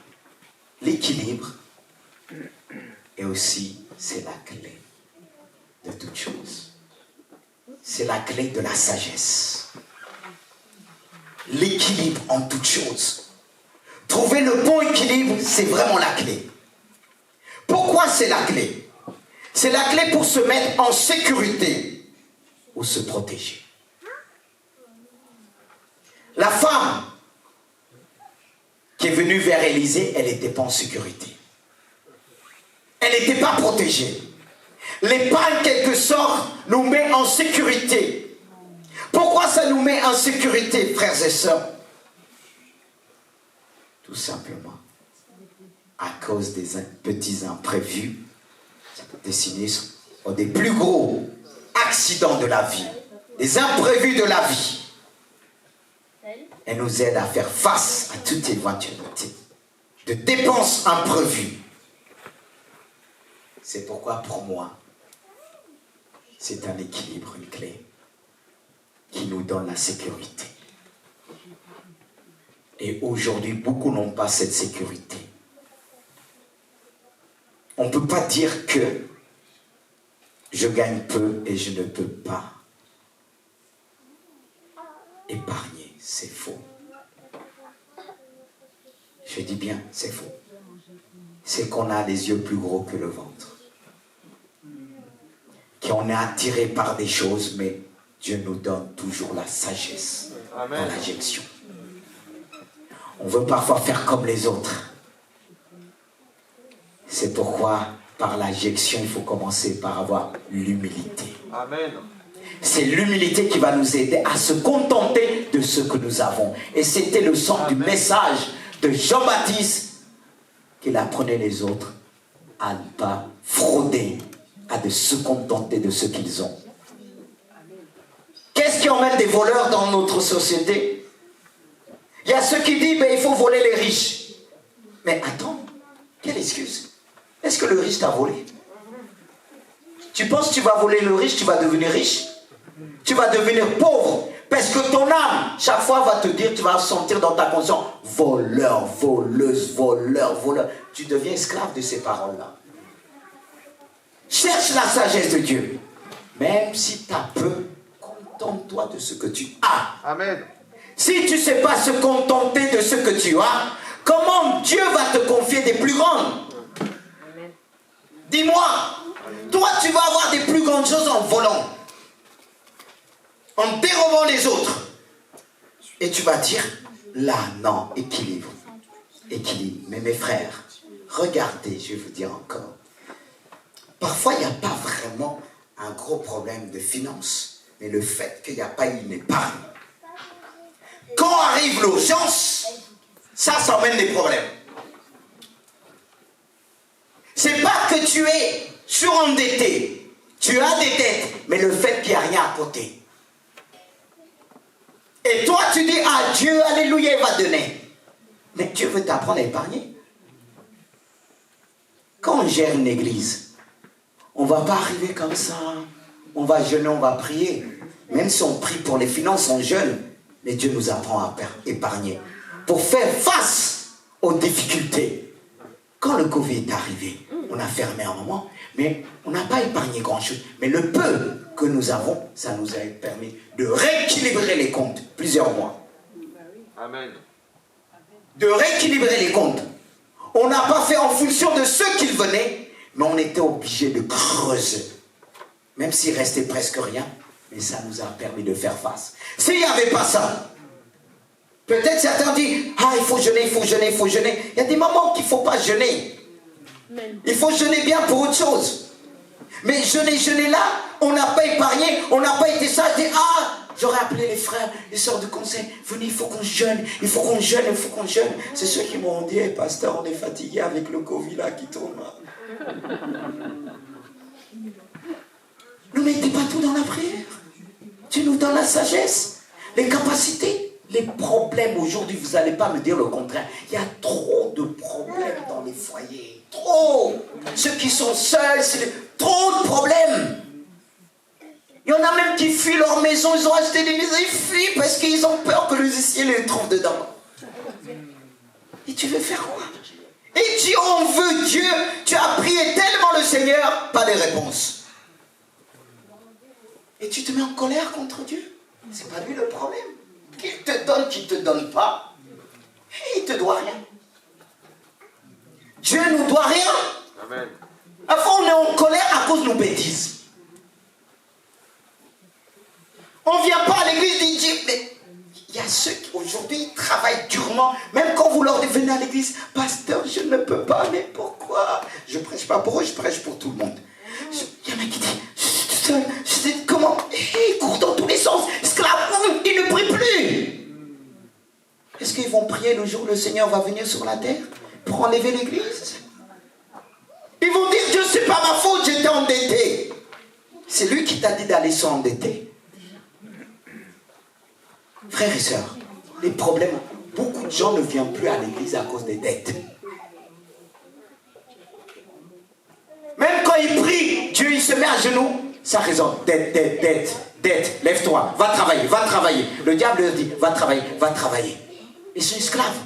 L'équilibre. Et aussi, c'est la clé de toute chose. C'est la clé de la sagesse. L'équilibre en toute chose. Trouver le bon équilibre, c'est vraiment la clé. Pourquoi c'est la clé? C'est la clé pour se mettre en sécurité ou se protéger. La femme qui est venue vers Élisée, elle n'était pas en sécurité. Elle n'était pas protégée. L'épargne, quelque sorte, nous met en sécurité. Pourquoi ça nous met en sécurité, frères et sœurs? Tout simplement à cause des petits imprévus, ça peut des sinistres, ou des plus gros accidents de la vie, des imprévus de la vie. Elle nous aide à faire face à toute éventualité de dépenses imprévues. C'est pourquoi pour moi, c'est un équilibre, une clé qui nous donne la sécurité. Et aujourd'hui, beaucoup n'ont pas cette sécurité. On ne peut pas dire que je gagne peu et je ne peux pas épargner. C'est faux. Je dis bien, c'est faux. C'est qu'on a les yeux plus gros que le ventre. Qu'on est attiré par des choses, mais Dieu nous donne toujours la sagesse. Amen. Dans la gestion. On veut parfois faire comme les autres. C'est pourquoi, par la gestion, il faut commencer par avoir l'humilité. Amen. C'est l'humilité qui va nous aider à se contenter de ce que nous avons. Et c'était le sens du message de Jean-Baptiste, qu'il apprenait les autres à ne pas frauder, à de se contenter de ce qu'ils ont. Qu'est-ce qui emmène des voleurs dans notre société? Il y a ceux qui disent, il faut voler les riches. Mais attends, quelle excuse? Est-ce que le riche t'a volé? Tu penses que tu vas voler le riche, tu vas devenir riche? Tu vas devenir pauvre Parce que ton âme, chaque fois, va te dire, tu vas sentir dans ta conscience, voleur, voleuse, voleur, voleur. Tu deviens esclave de ces paroles-là. Cherche la sagesse de Dieu. Même si tu as peu, contente-toi de ce que tu as. Amen. Si tu ne sais pas se contenter de ce que tu as, comment Dieu va te confier des plus grandes? Dis-moi, toi tu vas avoir des plus grandes choses en volant, en dérobant les autres. Et tu vas dire, là non, équilibre. Équilibre. Mais mes frères, regardez, je vais vous dire encore. Parfois, il n'y a pas vraiment un gros problème de finances, mais le fait qu'il n'y a pas une épargne. Quand arrive l'urgence, ça emmène des problèmes. C'est pas que tu es surendetté, tu as des dettes, mais le fait qu'il n'y a rien à côté. Et toi, tu dis, ah Dieu, alléluia, il va donner. Mais Dieu veut t'apprendre à épargner. Quand on gère une église, on ne va pas arriver comme ça. On va jeûner, on va prier. Même si on prie pour les finances, on jeûne. Mais Dieu nous apprend à épargner. Pour faire face aux difficultés. Quand le Covid est arrivé, on a fermé un moment, mais on n'a pas épargné grand-chose. Mais le peu que nous avons, ça nous a permis de rééquilibrer les comptes plusieurs mois. Amen. De rééquilibrer les comptes. On n'a pas fait en fonction de ceux qui venaient, mais on était obligé de creuser. Même s'il restait presque rien, mais ça nous a permis de faire face. S'il n'y avait pas ça, peut-être certains disent, ah il faut jeûner, il faut jeûner, il faut jeûner. Il y a des moments qu'il ne faut pas jeûner. Il faut jeûner bien pour autre chose. Mais jeûner là, on n'a pas épargné, on n'a pas été sage. Ah, j'aurais appelé les frères, les sœurs de conseil, venez, il faut qu'on jeûne, il faut qu'on jeûne, il faut qu'on jeûne. C'est ceux qui m'ont dit, hey, pasteur, on est fatigué avec le Covid là qui tourne. Ne mettez pas tout dans la prière. Tu nous donnes la sagesse, les capacités. Les problèmes aujourd'hui, vous n'allez pas me dire le contraire. Il y a trop de problèmes dans les foyers. Trop. Ceux qui sont seuls, trop de problèmes. Il y en a même qui fuient leur maison. Ils ont acheté des maisons, ils fuient parce qu'ils ont peur que le huissier les trouve dedans. Et tu veux faire quoi? Et tu en veux Dieu. Tu as prié tellement le Seigneur, pas de réponse. Et tu te mets en colère contre Dieu. C'est pas lui le problème. Qu'il te donne, qu'il ne te donne pas, il ne te doit rien. Dieu ne nous doit rien. Amen. Parfois, on est en colère à cause de nos bêtises. On ne vient pas à l'église et dit, mais il y a ceux qui aujourd'hui travaillent durement. Même quand vous leur venez à l'église, pasteur, je ne peux pas, mais pourquoi? Je ne prêche pas pour eux, je prêche pour tout le monde. Il y en a qui disent, je suis tout seul, je sais comment. Ils courent dans tous les sens, esclaves, ils ne prient plus. Est-ce qu'ils vont prier le jour où le Seigneur va venir sur la terre pour enlever l'église? Ils vont dire, Dieu, c'est pas ma faute, j'étais endetté. C'est lui qui t'a dit d'aller s'endetter. Frères et sœurs, les problèmes, beaucoup de gens ne viennent plus à l'église à cause des dettes. Même quand il prie, Dieu il se met à genoux, ça résonne. Dette, lève-toi, va travailler. Le diable leur dit, va travailler. Ils sont esclaves.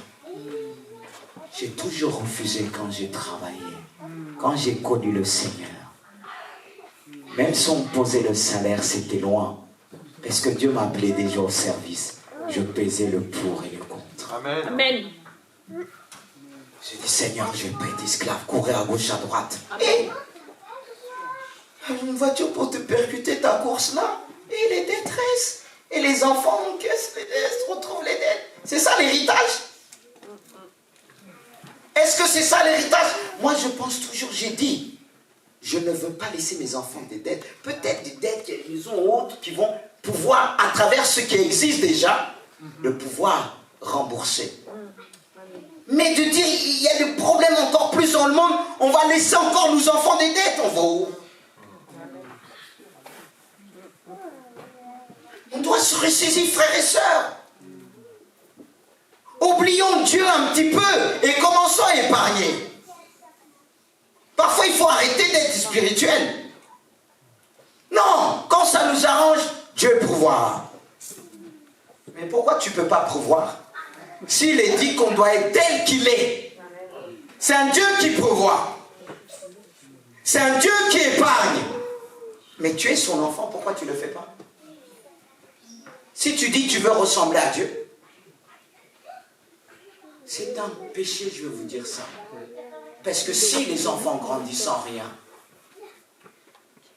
J'ai toujours refusé quand j'ai travaillé, quand j'ai connu le Seigneur. Même si on me posait le salaire, c'était loin. Parce que Dieu m'appelait déjà au service. Je pesais le pour et le contre. Amen. Amen. J'ai dit, Seigneur, je ne vais pas être esclave, courir à gauche, à droite. Et une voiture pour te percuter ta course là. Et les détresses. Et les enfants encaissent les dettes, retrouvent les dettes. C'est ça l'héritage? Est-ce que c'est ça l'héritage? Moi, je pense toujours, j'ai dit, je ne veux pas laisser mes enfants des dettes. Peut-être des dettes qu'ils ont autres qui vont pouvoir, à travers ce qui existe déjà, de pouvoir rembourser. Mais de dire, il y a des problèmes encore plus dans le monde, on va laisser encore nos enfants des dettes, on va où? On doit se ressaisir, frères et sœurs. Oublions Dieu un petit peu et commençons à épargner. Parfois, il faut arrêter d'être spirituel. Non, quand ça nous arrange, Dieu pourvoira. Mais pourquoi tu ne peux pas prévoir? S'il est dit qu'on doit être tel qu'il est, c'est un Dieu qui prévoit. C'est un Dieu qui épargne. Mais tu es son enfant, pourquoi tu ne le fais pas? Si tu dis que tu veux ressembler à Dieu, c'est un péché, je vais vous dire ça. Parce que si les enfants grandissent sans rien,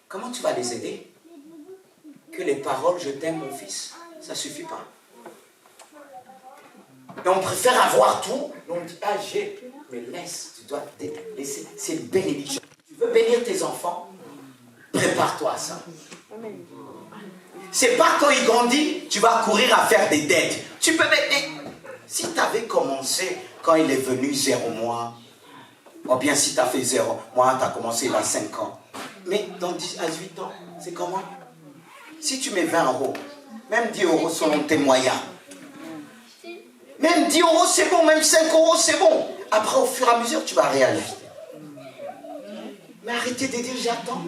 comment tu vas les aider? Que les paroles « je t'aime mon fils », ça ne suffit pas. Et on préfère avoir tout, et on dit « ah j'ai », mais laisse, tu dois laisser, c'est une bénédiction. Tu veux bénir tes enfants, prépare-toi à ça. C'est pas quand il grandit, tu vas courir à faire des dettes. Tu peux mettre... Si tu avais commencé quand il est venu 0 mois, ou bien si tu as fait 0 mois, tu as commencé il a 5 ans. Mais dans 10 à 18 ans, c'est comment? Si tu mets 20 €, même 10 € selon tes moyens. Même 10 € c'est bon, même 5 € c'est bon. Après, au fur et à mesure, tu vas réajuster. Mais arrêtez de dire j'attends.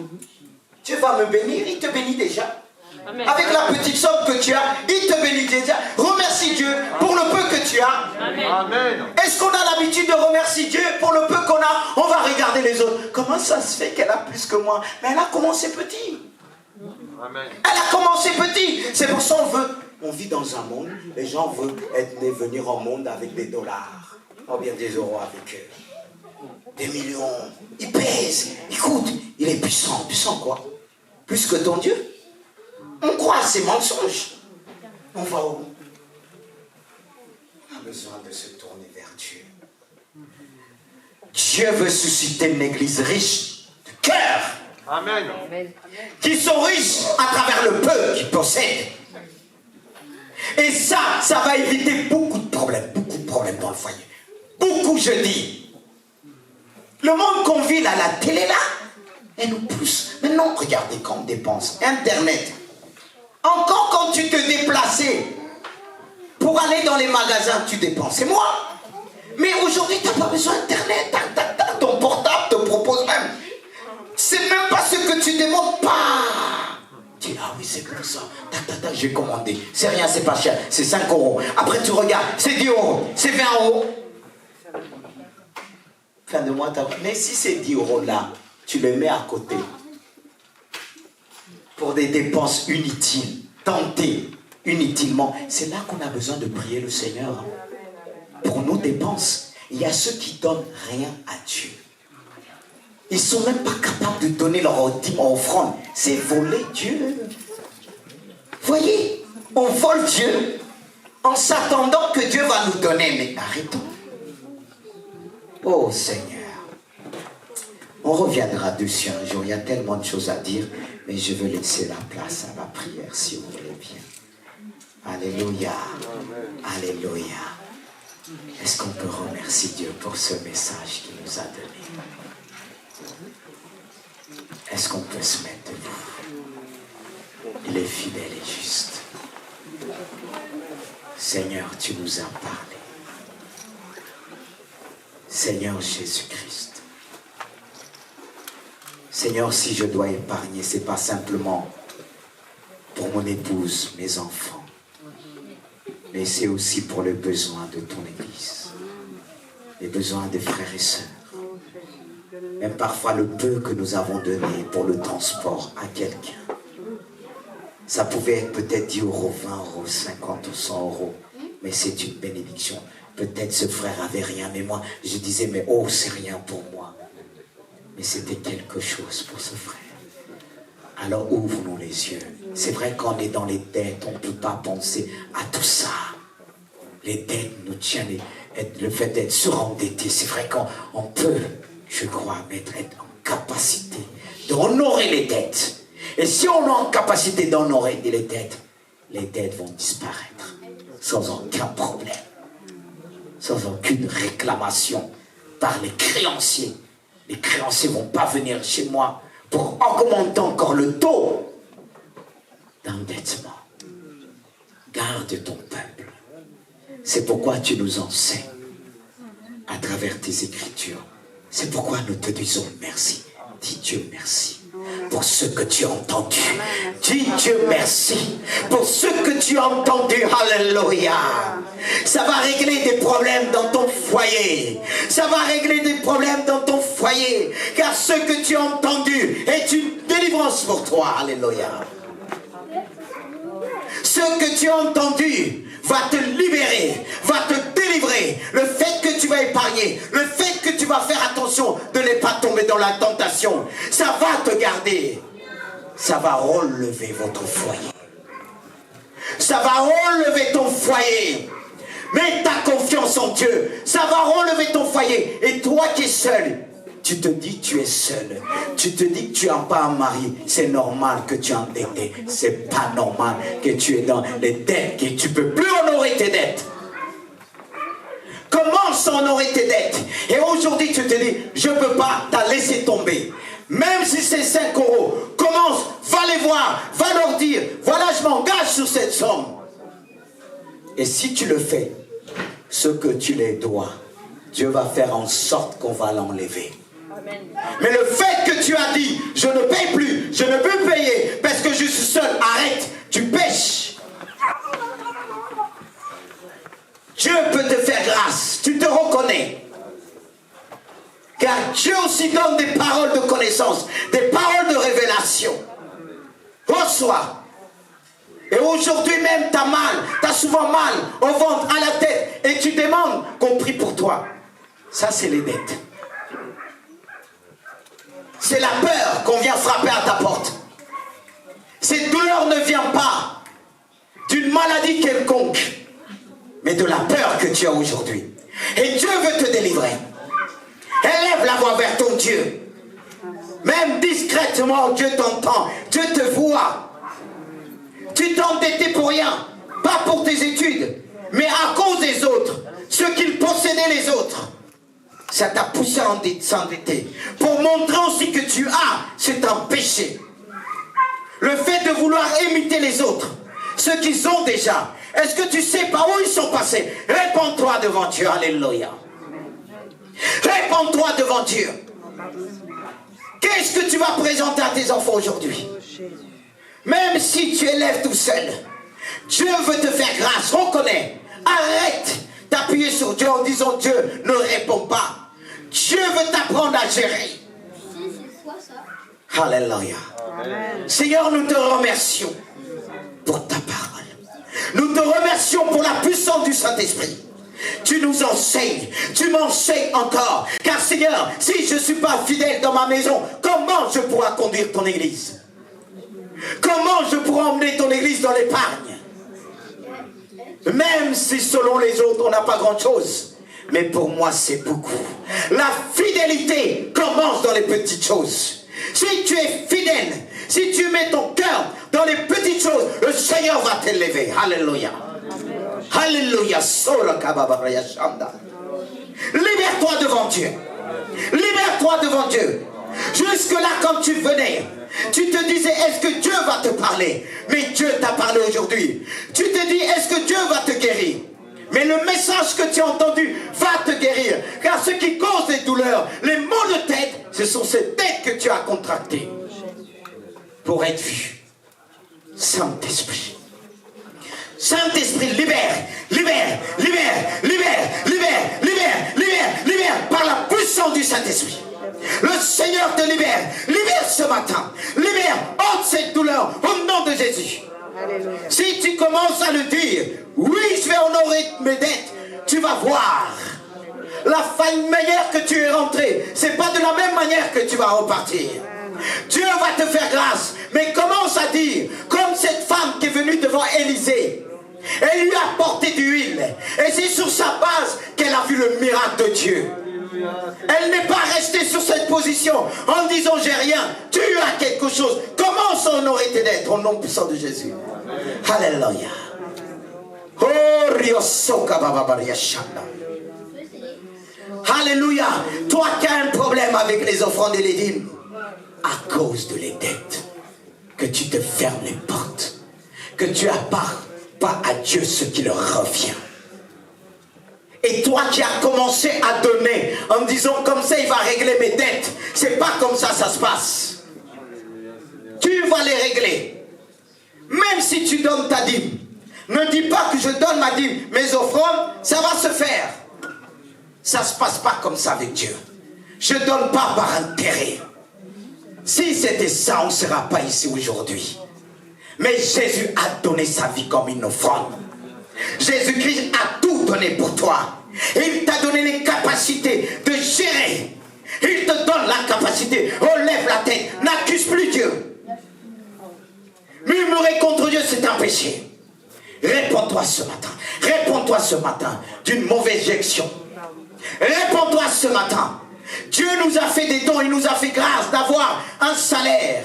Dieu va me bénir, il te bénit déjà. Amen. Avec la petite somme que tu as, il te bénit déjà. Remercie Dieu pour le peu que tu as. Amen. Est-ce qu'on a l'habitude de remercier Dieu pour le peu qu'on a? On va regarder les autres. Comment ça se fait qu'elle a plus que moi? Mais elle a commencé petit. Amen. Elle a commencé petit. C'est pour ça on vit dans un monde, les gens veulent venir au monde avec des dollars, ou bien des euros avec eux. Des millions. Il pèse. Écoute, il est puissant. Puissant quoi? Plus que ton Dieu? On croit à ces mensonges. On va où? On a besoin de se tourner vers Dieu. Dieu veut susciter une église riche de cœur. Amen. Qui sont riches à travers le peu qu'ils possèdent. Et ça va éviter beaucoup de problèmes dans le foyer. Beaucoup, je dis. Le monde qu'on vit là, la télé là, elle nous pousse. Maintenant, regardez quand on dépense. Internet. Encore quand tu te déplaçais pour aller dans les magasins, tu dépensais moins. Mais aujourd'hui, tu n'as pas besoin d'Internet. Ton portable te propose même. C'est même pas ce que tu demandes pas. Tu dis, ah oui, c'est pour ça. J'ai commandé. C'est rien, c'est pas cher. C'est 5 €. Après, tu regardes. C'est 10 €. C'est 20 €. Fin de mois, mais si ces 10 € là, tu les mets à côté. Pour des dépenses inutiles, tentées inutilement. C'est là qu'on a besoin de prier le Seigneur. Pour nos dépenses, il y a ceux qui donnent rien à Dieu. Ils ne sont même pas capables de donner leur dîme en offrande. C'est voler Dieu. Voyez, on vole Dieu en s'attendant que Dieu va nous donner. Mais arrêtons. Oh Seigneur. On reviendra dessus un jour. Il y a tellement de choses à dire. Mais je veux laisser la place à la prière, si vous voulez bien. Alléluia. Alléluia. Est-ce qu'on peut remercier Dieu pour ce message qu'il nous a donné? Est-ce qu'on peut se mettre debout? Il est fidèle et juste. Seigneur, tu nous as parlé. Seigneur Jésus-Christ. Seigneur, si je dois épargner, ce n'est pas simplement pour mon épouse, mes enfants, mais c'est aussi pour les besoins de ton Église, les besoins des frères et sœurs. Même parfois le peu que nous avons donné pour le transport à quelqu'un. Ça pouvait être peut-être 10 €, 20 €, 50 ou 100 €, mais c'est une bénédiction. Peut-être ce frère avait rien, mais moi, je disais, mais oh, c'est rien pour moi. Mais c'était quelque chose pour ce frère. Alors ouvre-nous les yeux. C'est vrai qu'on est dans les dettes, on ne peut pas penser à tout ça. Les dettes nous tiennent, le fait d'être surendetté, c'est vrai qu'on peut, je crois, être en capacité d'honorer les dettes. Et si on est en capacité d'honorer les dettes vont disparaître sans aucun problème, sans aucune réclamation par les créanciers. Les créanciers ne vont pas venir chez moi pour augmenter encore le taux d'endettement. Garde ton peuple. C'est pourquoi tu nous enseignes à travers tes écritures. C'est pourquoi nous te disons merci. Dis Dieu merci. pour ce que tu as entendu. Dis Dieu merci pour ce que tu as entendu. Alléluia. Ça va régler des problèmes dans ton foyer. Ça va régler des problèmes dans ton foyer. Car ce que tu as entendu est une délivrance pour toi. Alléluia. Ce que tu as entendu va te libérer, va te délivrer. Le fait que tu vas épargner, le fait que tu vas faire attention de ne pas tomber dans la tentation, ça va te garder. Ça va relever votre foyer. Ça va relever ton foyer. Mets ta confiance en Dieu. Ça va relever ton foyer. Et toi qui es seul, tu te dis que tu es seul. Tu te dis que tu n'as pas un mari. C'est normal que tu es endetté. C'est pas normal que tu es dans les dettes, que tu ne peux plus honorer tes dettes. Commence à honorer tes dettes. Et aujourd'hui, tu te dis, je ne peux pas, t'as laissé tomber. Même si c'est 5 euros, commence, va les voir, va leur dire, voilà, je m'engage sur cette somme. Et si tu le fais, ce que tu les dois, Dieu va faire en sorte qu'on va l'enlever. Mais le fait que tu as dit, je ne paye plus, je ne peux payer parce que je suis seul, arrête, tu pêches. Dieu peut te faire grâce, tu te reconnais. Car Dieu aussi donne des paroles de connaissance, des paroles de révélation. Reçois. Et aujourd'hui même, tu as mal, tu as souvent mal au ventre, à la tête, et tu demandes qu'on prie pour toi. Ça, c'est les dettes. C'est la peur qu'on vient frapper à ta porte. Cette douleur ne vient pas d'une maladie quelconque, mais de la peur que tu as aujourd'hui. Et Dieu veut te délivrer. Élève la voix vers ton Dieu. Même discrètement, Dieu t'entend, Dieu te voit. Tu t'es endetté pour rien, pas pour tes études, mais à cause des autres, ce qu'ils possédaient les autres. Ça t'a poussé à s'endetter. Pour montrer aussi que tu as, c'est un péché. Le fait de vouloir imiter les autres, ceux qu'ils ont déjà. Est-ce que tu sais par où ils sont passés? Répands-toi devant Dieu. Alléluia. Répands-toi devant Dieu. Qu'est-ce que tu vas présenter à tes enfants aujourd'hui? Même si tu élèves tout seul, Dieu veut te faire grâce. Reconnais. Arrête d'appuyer sur Dieu en disant Dieu ne répond pas. Dieu veut t'apprendre à gérer. Alléluia. Seigneur, nous te remercions pour ta parole. Nous te remercions pour la puissance du Saint-Esprit. Tu nous enseignes, tu m'enseignes encore. Car Seigneur, si je ne suis pas fidèle dans ma maison, comment je pourrai conduire ton église? Comment je pourrai emmener ton église dans l'épargne? Même si selon les autres on n'a pas grand chose, mais pour moi c'est beaucoup. La fidélité commence dans les petites choses. Si tu es fidèle, si tu mets ton cœur dans les petites choses, le Seigneur va t'élever. Alléluia. Alléluia. Libère-toi devant Dieu. Libère-toi devant Dieu. Jusque-là, quand tu venais, tu te disais, est-ce que Dieu va te parler? Mais Dieu t'a parlé aujourd'hui. Tu te dis, est-ce que Dieu va te guérir? Mais le message que tu as entendu va te guérir. Car ce qui cause les douleurs, les maux de tête, ce sont ces têtes que tu as contractées pour être vu. Saint-Esprit. Saint-Esprit, libère, libère, libère, libère, libère, libère, libère, libère, par la puissance du Saint-Esprit. Le Seigneur te libère, libère ce matin, libère, ôte cette douleur au nom de Jésus. Alléluia. Si tu commences à le dire, oui, je vais honorer mes dettes, tu vas voir. La manière que tu es rentré, c'est pas de la même manière que tu vas repartir. Dieu va te faire grâce, mais commence à dire, comme cette femme qui est venue devant Élisée, elle lui a apporté de l'huile, et c'est sur sa base qu'elle a vu le miracle de Dieu. Elle n'est pas restée sur cette position en disant j'ai rien. Tu as quelque chose. Commence à honorer tes dettes au nom puissant de Jésus. Alléluia. Alléluia. Toi qui as un problème avec les offrandes et les dîmes, à cause de les dettes, que tu te fermes les portes, que tu apportes pas à Dieu ce qui leur revient. Et toi qui as commencé à donner en disant comme ça il va régler mes dettes, c'est pas comme ça ça se passe. vas les régler. Même si tu donnes ta dîme, ne dis pas que je donne ma dîme, mes offrandes, ça va se faire. Ça ne se passe pas comme ça avec Dieu. Je ne donne pas par intérêt. Si c'était ça, on ne sera pas ici aujourd'hui. Mais Jésus a donné sa vie comme une offrande. Jésus-Christ a tout donné pour toi. Il t'a donné les capacités de gérer. Il te donne la capacité. Relève la tête. N'accuse plus Dieu. Murmurer contre Dieu, c'est un péché. Réponds-toi ce matin. Réponds-toi ce matin d'une mauvaise gestion. Réponds-toi ce matin. Dieu nous a fait des dons. Il nous a fait grâce d'avoir un salaire.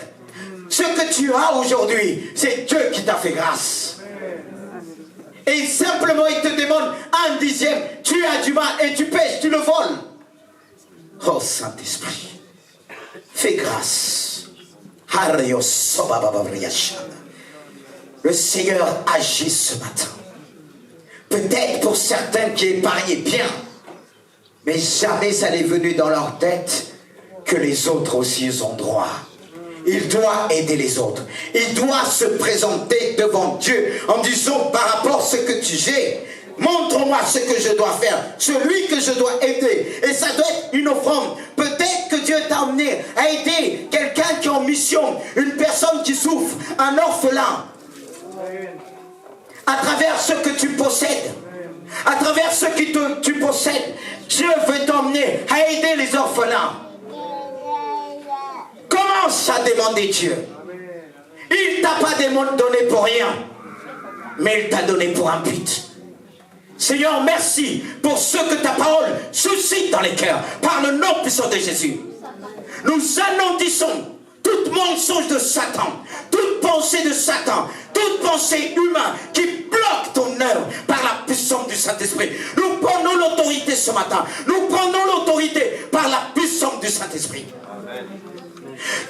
Ce que tu as aujourd'hui, c'est Dieu qui t'a fait grâce. Et simplement, il te demande un dixième. Tu as du mal et tu pêches, tu le voles. Oh Saint-Esprit, fais grâce. Le Seigneur agit ce matin. Peut-être pour certains qui épargnaient bien, mais jamais ça n'est venu dans leur tête que les autres aussi ont droit. Il doit aider les autres. Il doit se présenter devant Dieu en disant par rapport à ce que tu j'ai, montre-moi ce que je dois faire, celui que je dois aider. Et ça doit être une offrande. Peut-être que Dieu t'a amené à aider quelqu'un qui est en mission, une personne qui souffre, un orphelin. À travers ce que tu possèdes, à travers ce que tu possèdes, Dieu veut t'emmener à aider les orphelins. Commence à demander Dieu. Il ne t'a pas donné pour rien, mais il t'a donné pour un but. Seigneur, merci pour ce que ta parole suscite dans les cœurs par le nom puissant de Jésus. Nous anéantissons toute mensonge de Satan, toute pensée de Satan, toute pensée humaine qui bloque ton œuvre par la puissance du Saint-Esprit. Nous prenons l'autorité ce matin. Nous prenons l'autorité par la puissance du Saint-Esprit.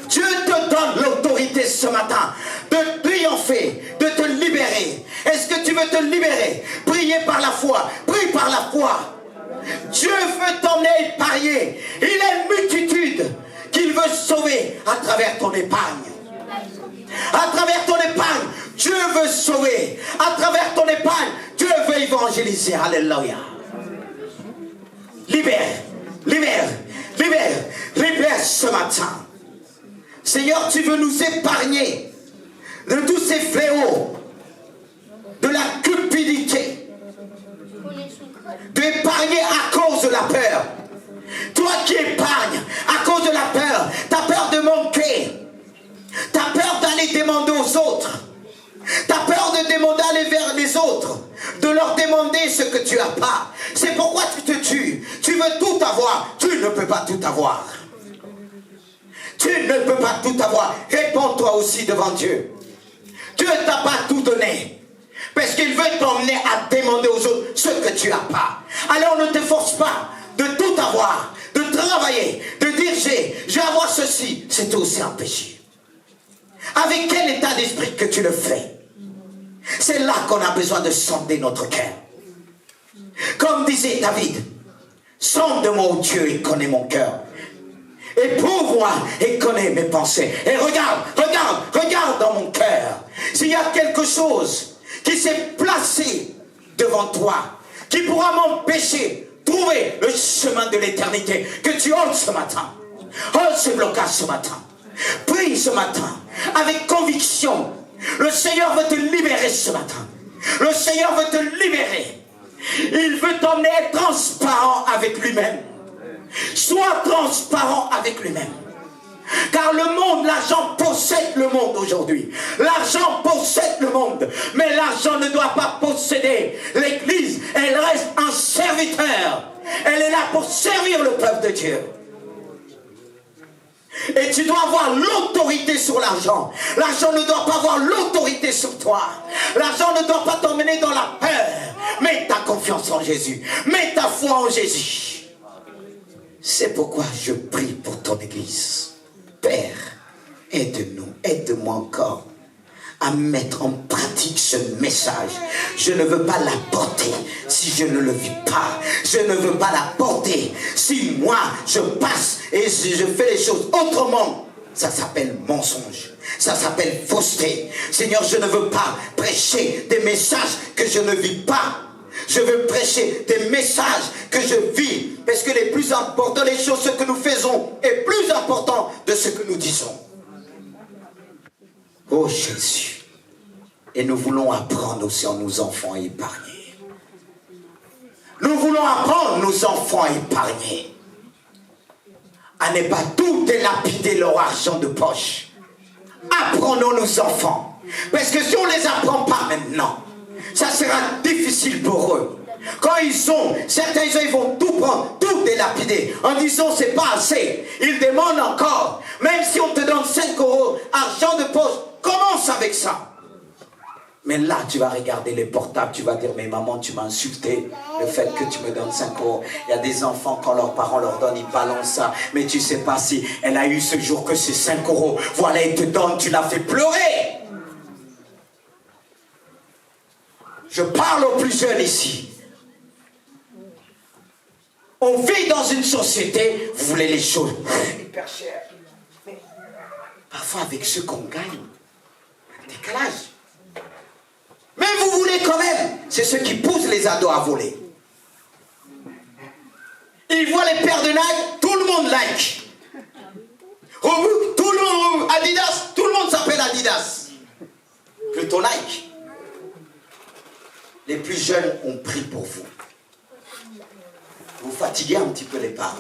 Dieu te donne l'autorité ce matin de triompher, de te libérer. Est-ce que tu veux te libérer? Priez par la foi. Prie par la foi. Dieu veut t'emmener à épargner. Il a une multitude qu'il veut sauver à travers ton épargne. À travers ton épargne, Dieu veut sauver. À travers ton épargne, Dieu veut évangéliser. Alléluia. Libère, libère, libère, libère ce matin. Seigneur, tu veux nous épargner de tous ces fléaux, de la cupidité, d'épargner à cause de la peur. Toi qui épargnes à cause de la peur, tu as peur de manquer, tu as peur d'aller demander aux autres, tu as peur de demander aller vers les autres, de leur demander ce que tu n'as pas. C'est pourquoi tu te tues. Tu veux tout avoir, tu ne peux pas tout avoir. Tu ne peux pas tout avoir. Réponds-toi aussi devant Dieu. Dieu ne t'a pas tout donné. Parce qu'il veut t'emmener à demander aux autres ce que tu n'as pas. Alors ne te force pas de tout avoir, de travailler, de dire je vais avoir ceci. C'est aussi un péché. Avec quel état d'esprit que tu le fais? C'est là qu'on a besoin de sonder notre cœur. Comme disait David, sonde-moi, ô Dieu, et connais mon cœur. Éprouve-moi et connais mes pensées. Et regarde, regarde, regarde dans mon cœur. S'il y a quelque chose qui s'est placé devant toi, qui pourra m'empêcher de trouver le chemin de l'éternité, que tu ôtes ce matin. Ôte ce blocage ce matin. Prie ce matin avec conviction. Le Seigneur veut te libérer ce matin. Le Seigneur veut te libérer. Il veut t'emmener à être transparent avec lui-même. Sois transparent avec lui-même. Car le monde, l'argent possède le monde aujourd'hui. L'argent possède le monde. Mais l'argent ne doit pas posséder l'Église. Elle reste un serviteur. Elle est là pour servir le peuple de Dieu. Et tu dois avoir l'autorité sur l'argent. L'argent ne doit pas avoir l'autorité sur toi. L'argent ne doit pas t'emmener dans la peur. Mets ta confiance en Jésus. Mets ta foi en Jésus. C'est pourquoi je prie pour ton Église. Père, aide-nous, aide-moi encore à mettre en pratique ce message. Je ne veux pas l'apporter si je ne le vis pas. Je ne veux pas l'apporter si moi je passe et si je fais les choses autrement. Ça s'appelle mensonge. Ça s'appelle fausseté. Seigneur, je ne veux pas prêcher des messages que je ne vis pas. Je veux prêcher des messages que je vis. Parce que les plus importants, les choses, ce que nous faisons est plus important de ce que nous disons. Oh Jésus. Et nous voulons apprendre aussi à nos enfants à épargner. Nous voulons apprendre nos enfants à épargner. À ne pas tout délapider leur argent de poche. Apprenons nos enfants. Parce que si on ne les apprend pas maintenant, ça sera difficile pour eux. Quand certains ils vont tout prendre, tout délapider, en disant c'est pas assez. Ils demandent encore. Même si on te donne 5 €, argent de poche, commence avec ça. Mais là, tu vas regarder les portables, tu vas dire, mais maman, tu m'as insulté. Le fait que tu me donnes 5 €. Il y a des enfants, quand leurs parents leur donnent, ils balancent ça. Mais tu ne sais pas si elle a eu ce jour que c'est 5 €. Voilà, ils te donnent, tu l'as fait pleurer. Je parle aux plus jeunes ici. On vit dans une société, vous voulez les choses hyper chères. Mais parfois, avec ce qu'on gagne, un décalage. Mais vous voulez quand même. C'est ce qui pousse les ados à voler. Ils voient les paires de Nike, tout le monde like. Reebok, tout le monde, Adidas, tout le monde s'appelle Adidas. Plutôt Nike. Les plus jeunes ont pris pour vous. Vous fatiguez un petit peu les parents.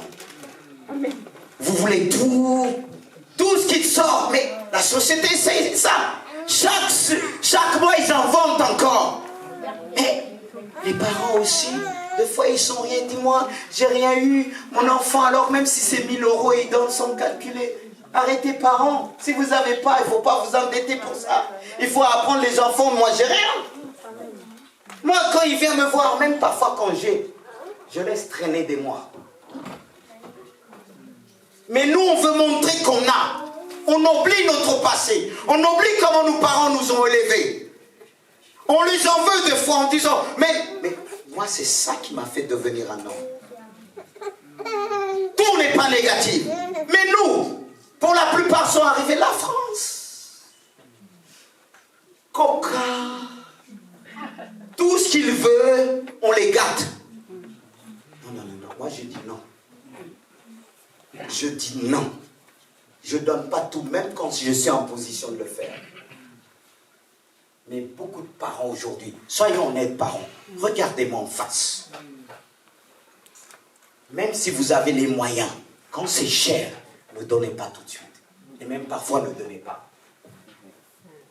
Vous voulez tout ce qui sort. Mais la société, c'est ça. Chaque mois, ils en vendent encore. Mais les parents aussi, des fois, ils sont rien. Dis-moi, j'ai rien eu. Mon enfant, alors même si c'est 1000 € et ils donnent sans calculer. Arrêtez, parents. Si vous n'avez pas, il ne faut pas vous endetter pour ça. Il faut apprendre les enfants. Moi, j'ai rien. Moi, quand il vient me voir, même parfois quand je laisse traîner des mois. Mais nous, on veut montrer qu'on a. On oublie notre passé. On oublie comment nos parents nous ont élevés. On les en veut des fois en disant, mais moi, c'est ça qui m'a fait devenir un homme. Tout n'est pas négatif. Mais nous, pour la plupart, sont arrivés de la France. Coca. Tout ce qu'il veut, on les gâte. Non. Moi, je dis non. Je dis non. Je ne donne pas tout, même quand je suis en position de le faire. Mais beaucoup de parents aujourd'hui, soyons honnêtes parents, regardez-moi en face. Même si vous avez les moyens, quand c'est cher, ne donnez pas tout de suite. Et même parfois, ne donnez pas.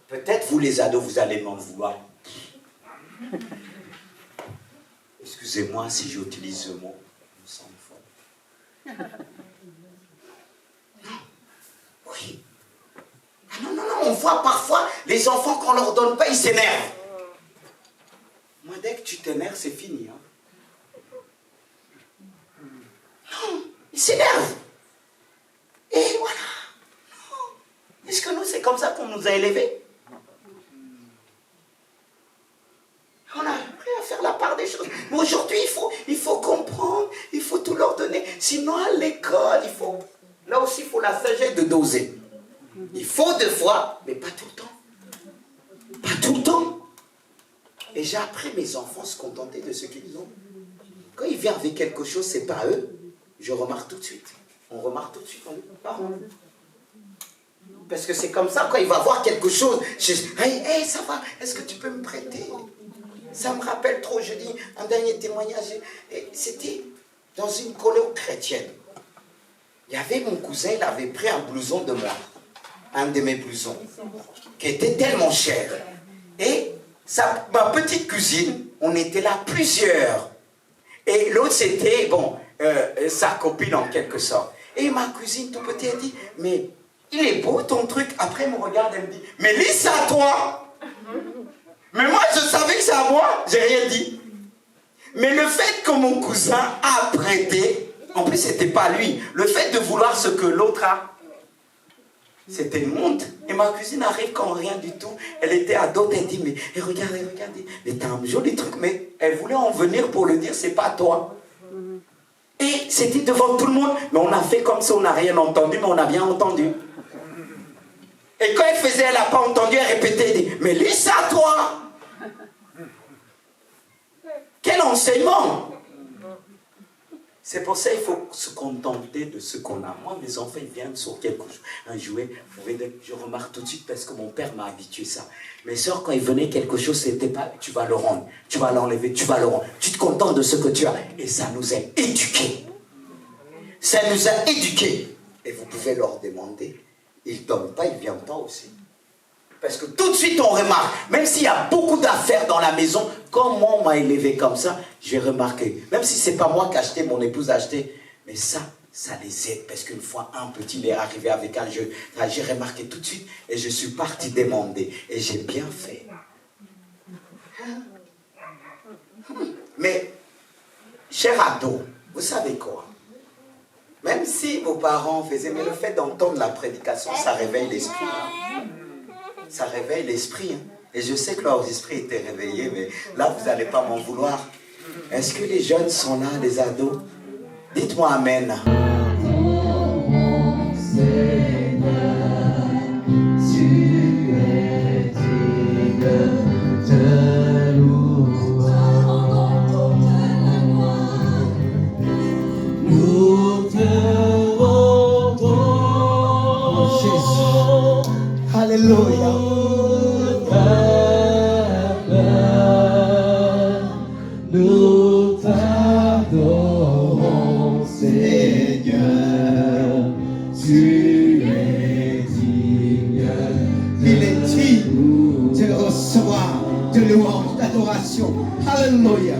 Peut-être vous les ados, vous allez m'en vouloir. Excusez-moi si j'utilise ce mot. Ça me semble fort. Oui. Non, on voit parfois les enfants, quand on ne leur donne pas, ils s'énervent. Moi, dès que tu t'énerves, c'est fini. Non, ils s'énervent. Et voilà. Non. Est-ce que nous, c'est comme ça qu'on nous a élevés? On a appris à faire la part des choses. Mais aujourd'hui, il faut comprendre, il faut tout leur donner. Sinon, à l'école, là aussi, il faut la sagesse de doser. Il faut des fois, mais pas tout le temps. Pas tout le temps. Et j'ai appris mes enfants à se contenter de ce qu'ils ont. Quand ils viennent avec quelque chose, c'est pas eux. Je remarque tout de suite. On remarque tout de suite, on dit, parents. Parce que c'est comme ça, quand il va voir quelque chose, je dis, hey, ça va, est-ce que tu peux me prêter? Ça me rappelle trop, je dis, un dernier témoignage, c'était dans une colo chrétienne. Il y avait mon cousin, il avait pris un blouson de moi, un de mes blousons, qui était tellement cher. Et ma petite cousine, on était là plusieurs. Et l'autre, c'était, sa copine en quelque sorte. Et ma cousine, tout petit, elle dit, mais il est beau ton truc. Après, elle me regarde, elle me dit, mais lis ça à toi. Mais moi, je savais que c'est à moi, j'ai rien dit. Mais le fait que mon cousin a prêté, en plus, c'était pas lui, le fait de vouloir ce que l'autre a, c'était une honte. Et ma cousine arrive quand rien du tout. Elle était à d'autres, elle dit, mais regardez, mais t'as un joli truc, mais elle voulait en venir pour le dire, c'est pas toi. Et c'était devant tout le monde, mais on a fait comme si on n'a rien entendu, mais on a bien entendu. Et quand elle faisait, elle n'a pas entendu, elle répétait, elle dit, mais lis ça toi. Quel enseignement! C'est pour ça qu'il faut se contenter de ce qu'on a. Moi, mes enfants, ils viennent sur quelque chose, un jouet. Je remarque tout de suite parce que mon père m'a habitué ça. Mes soeurs, quand ils venaient quelque chose, c'était pas tu vas le rendre, tu vas l'enlever, tu vas le rendre. Tu te contentes de ce que tu as. Et ça nous a éduqués. Ça nous a éduqués. Et vous pouvez leur demander. Ils ne donnent pas, ils ne viennent pas aussi. Parce que tout de suite, on remarque, même s'il y a beaucoup d'affaires dans la maison, comme moi, on m'a élevé comme ça, j'ai remarqué. Même si ce n'est pas moi qui ai acheté, mon épouse a acheté, mais ça les aide. Parce qu'une fois, un petit il est arrivé avec un jeu. J'ai remarqué tout de suite et je suis parti demander. Et j'ai bien fait. Mais, cher ado, vous savez quoi? Même si vos parents faisaient, mais le fait d'entendre la prédication, ça réveille l'esprit. Hein. Ça réveille l'esprit. Hein. Et je sais que leurs esprits étaient réveillés, mais là, vous n'allez pas m'en vouloir. Est-ce que les jeunes sont là, les ados? Dites-moi Amen. Alléluia. Nous t'adorons, Seigneur. Tu es digne. Il est digne de recevoir de louange, d'adoration. Alléluia.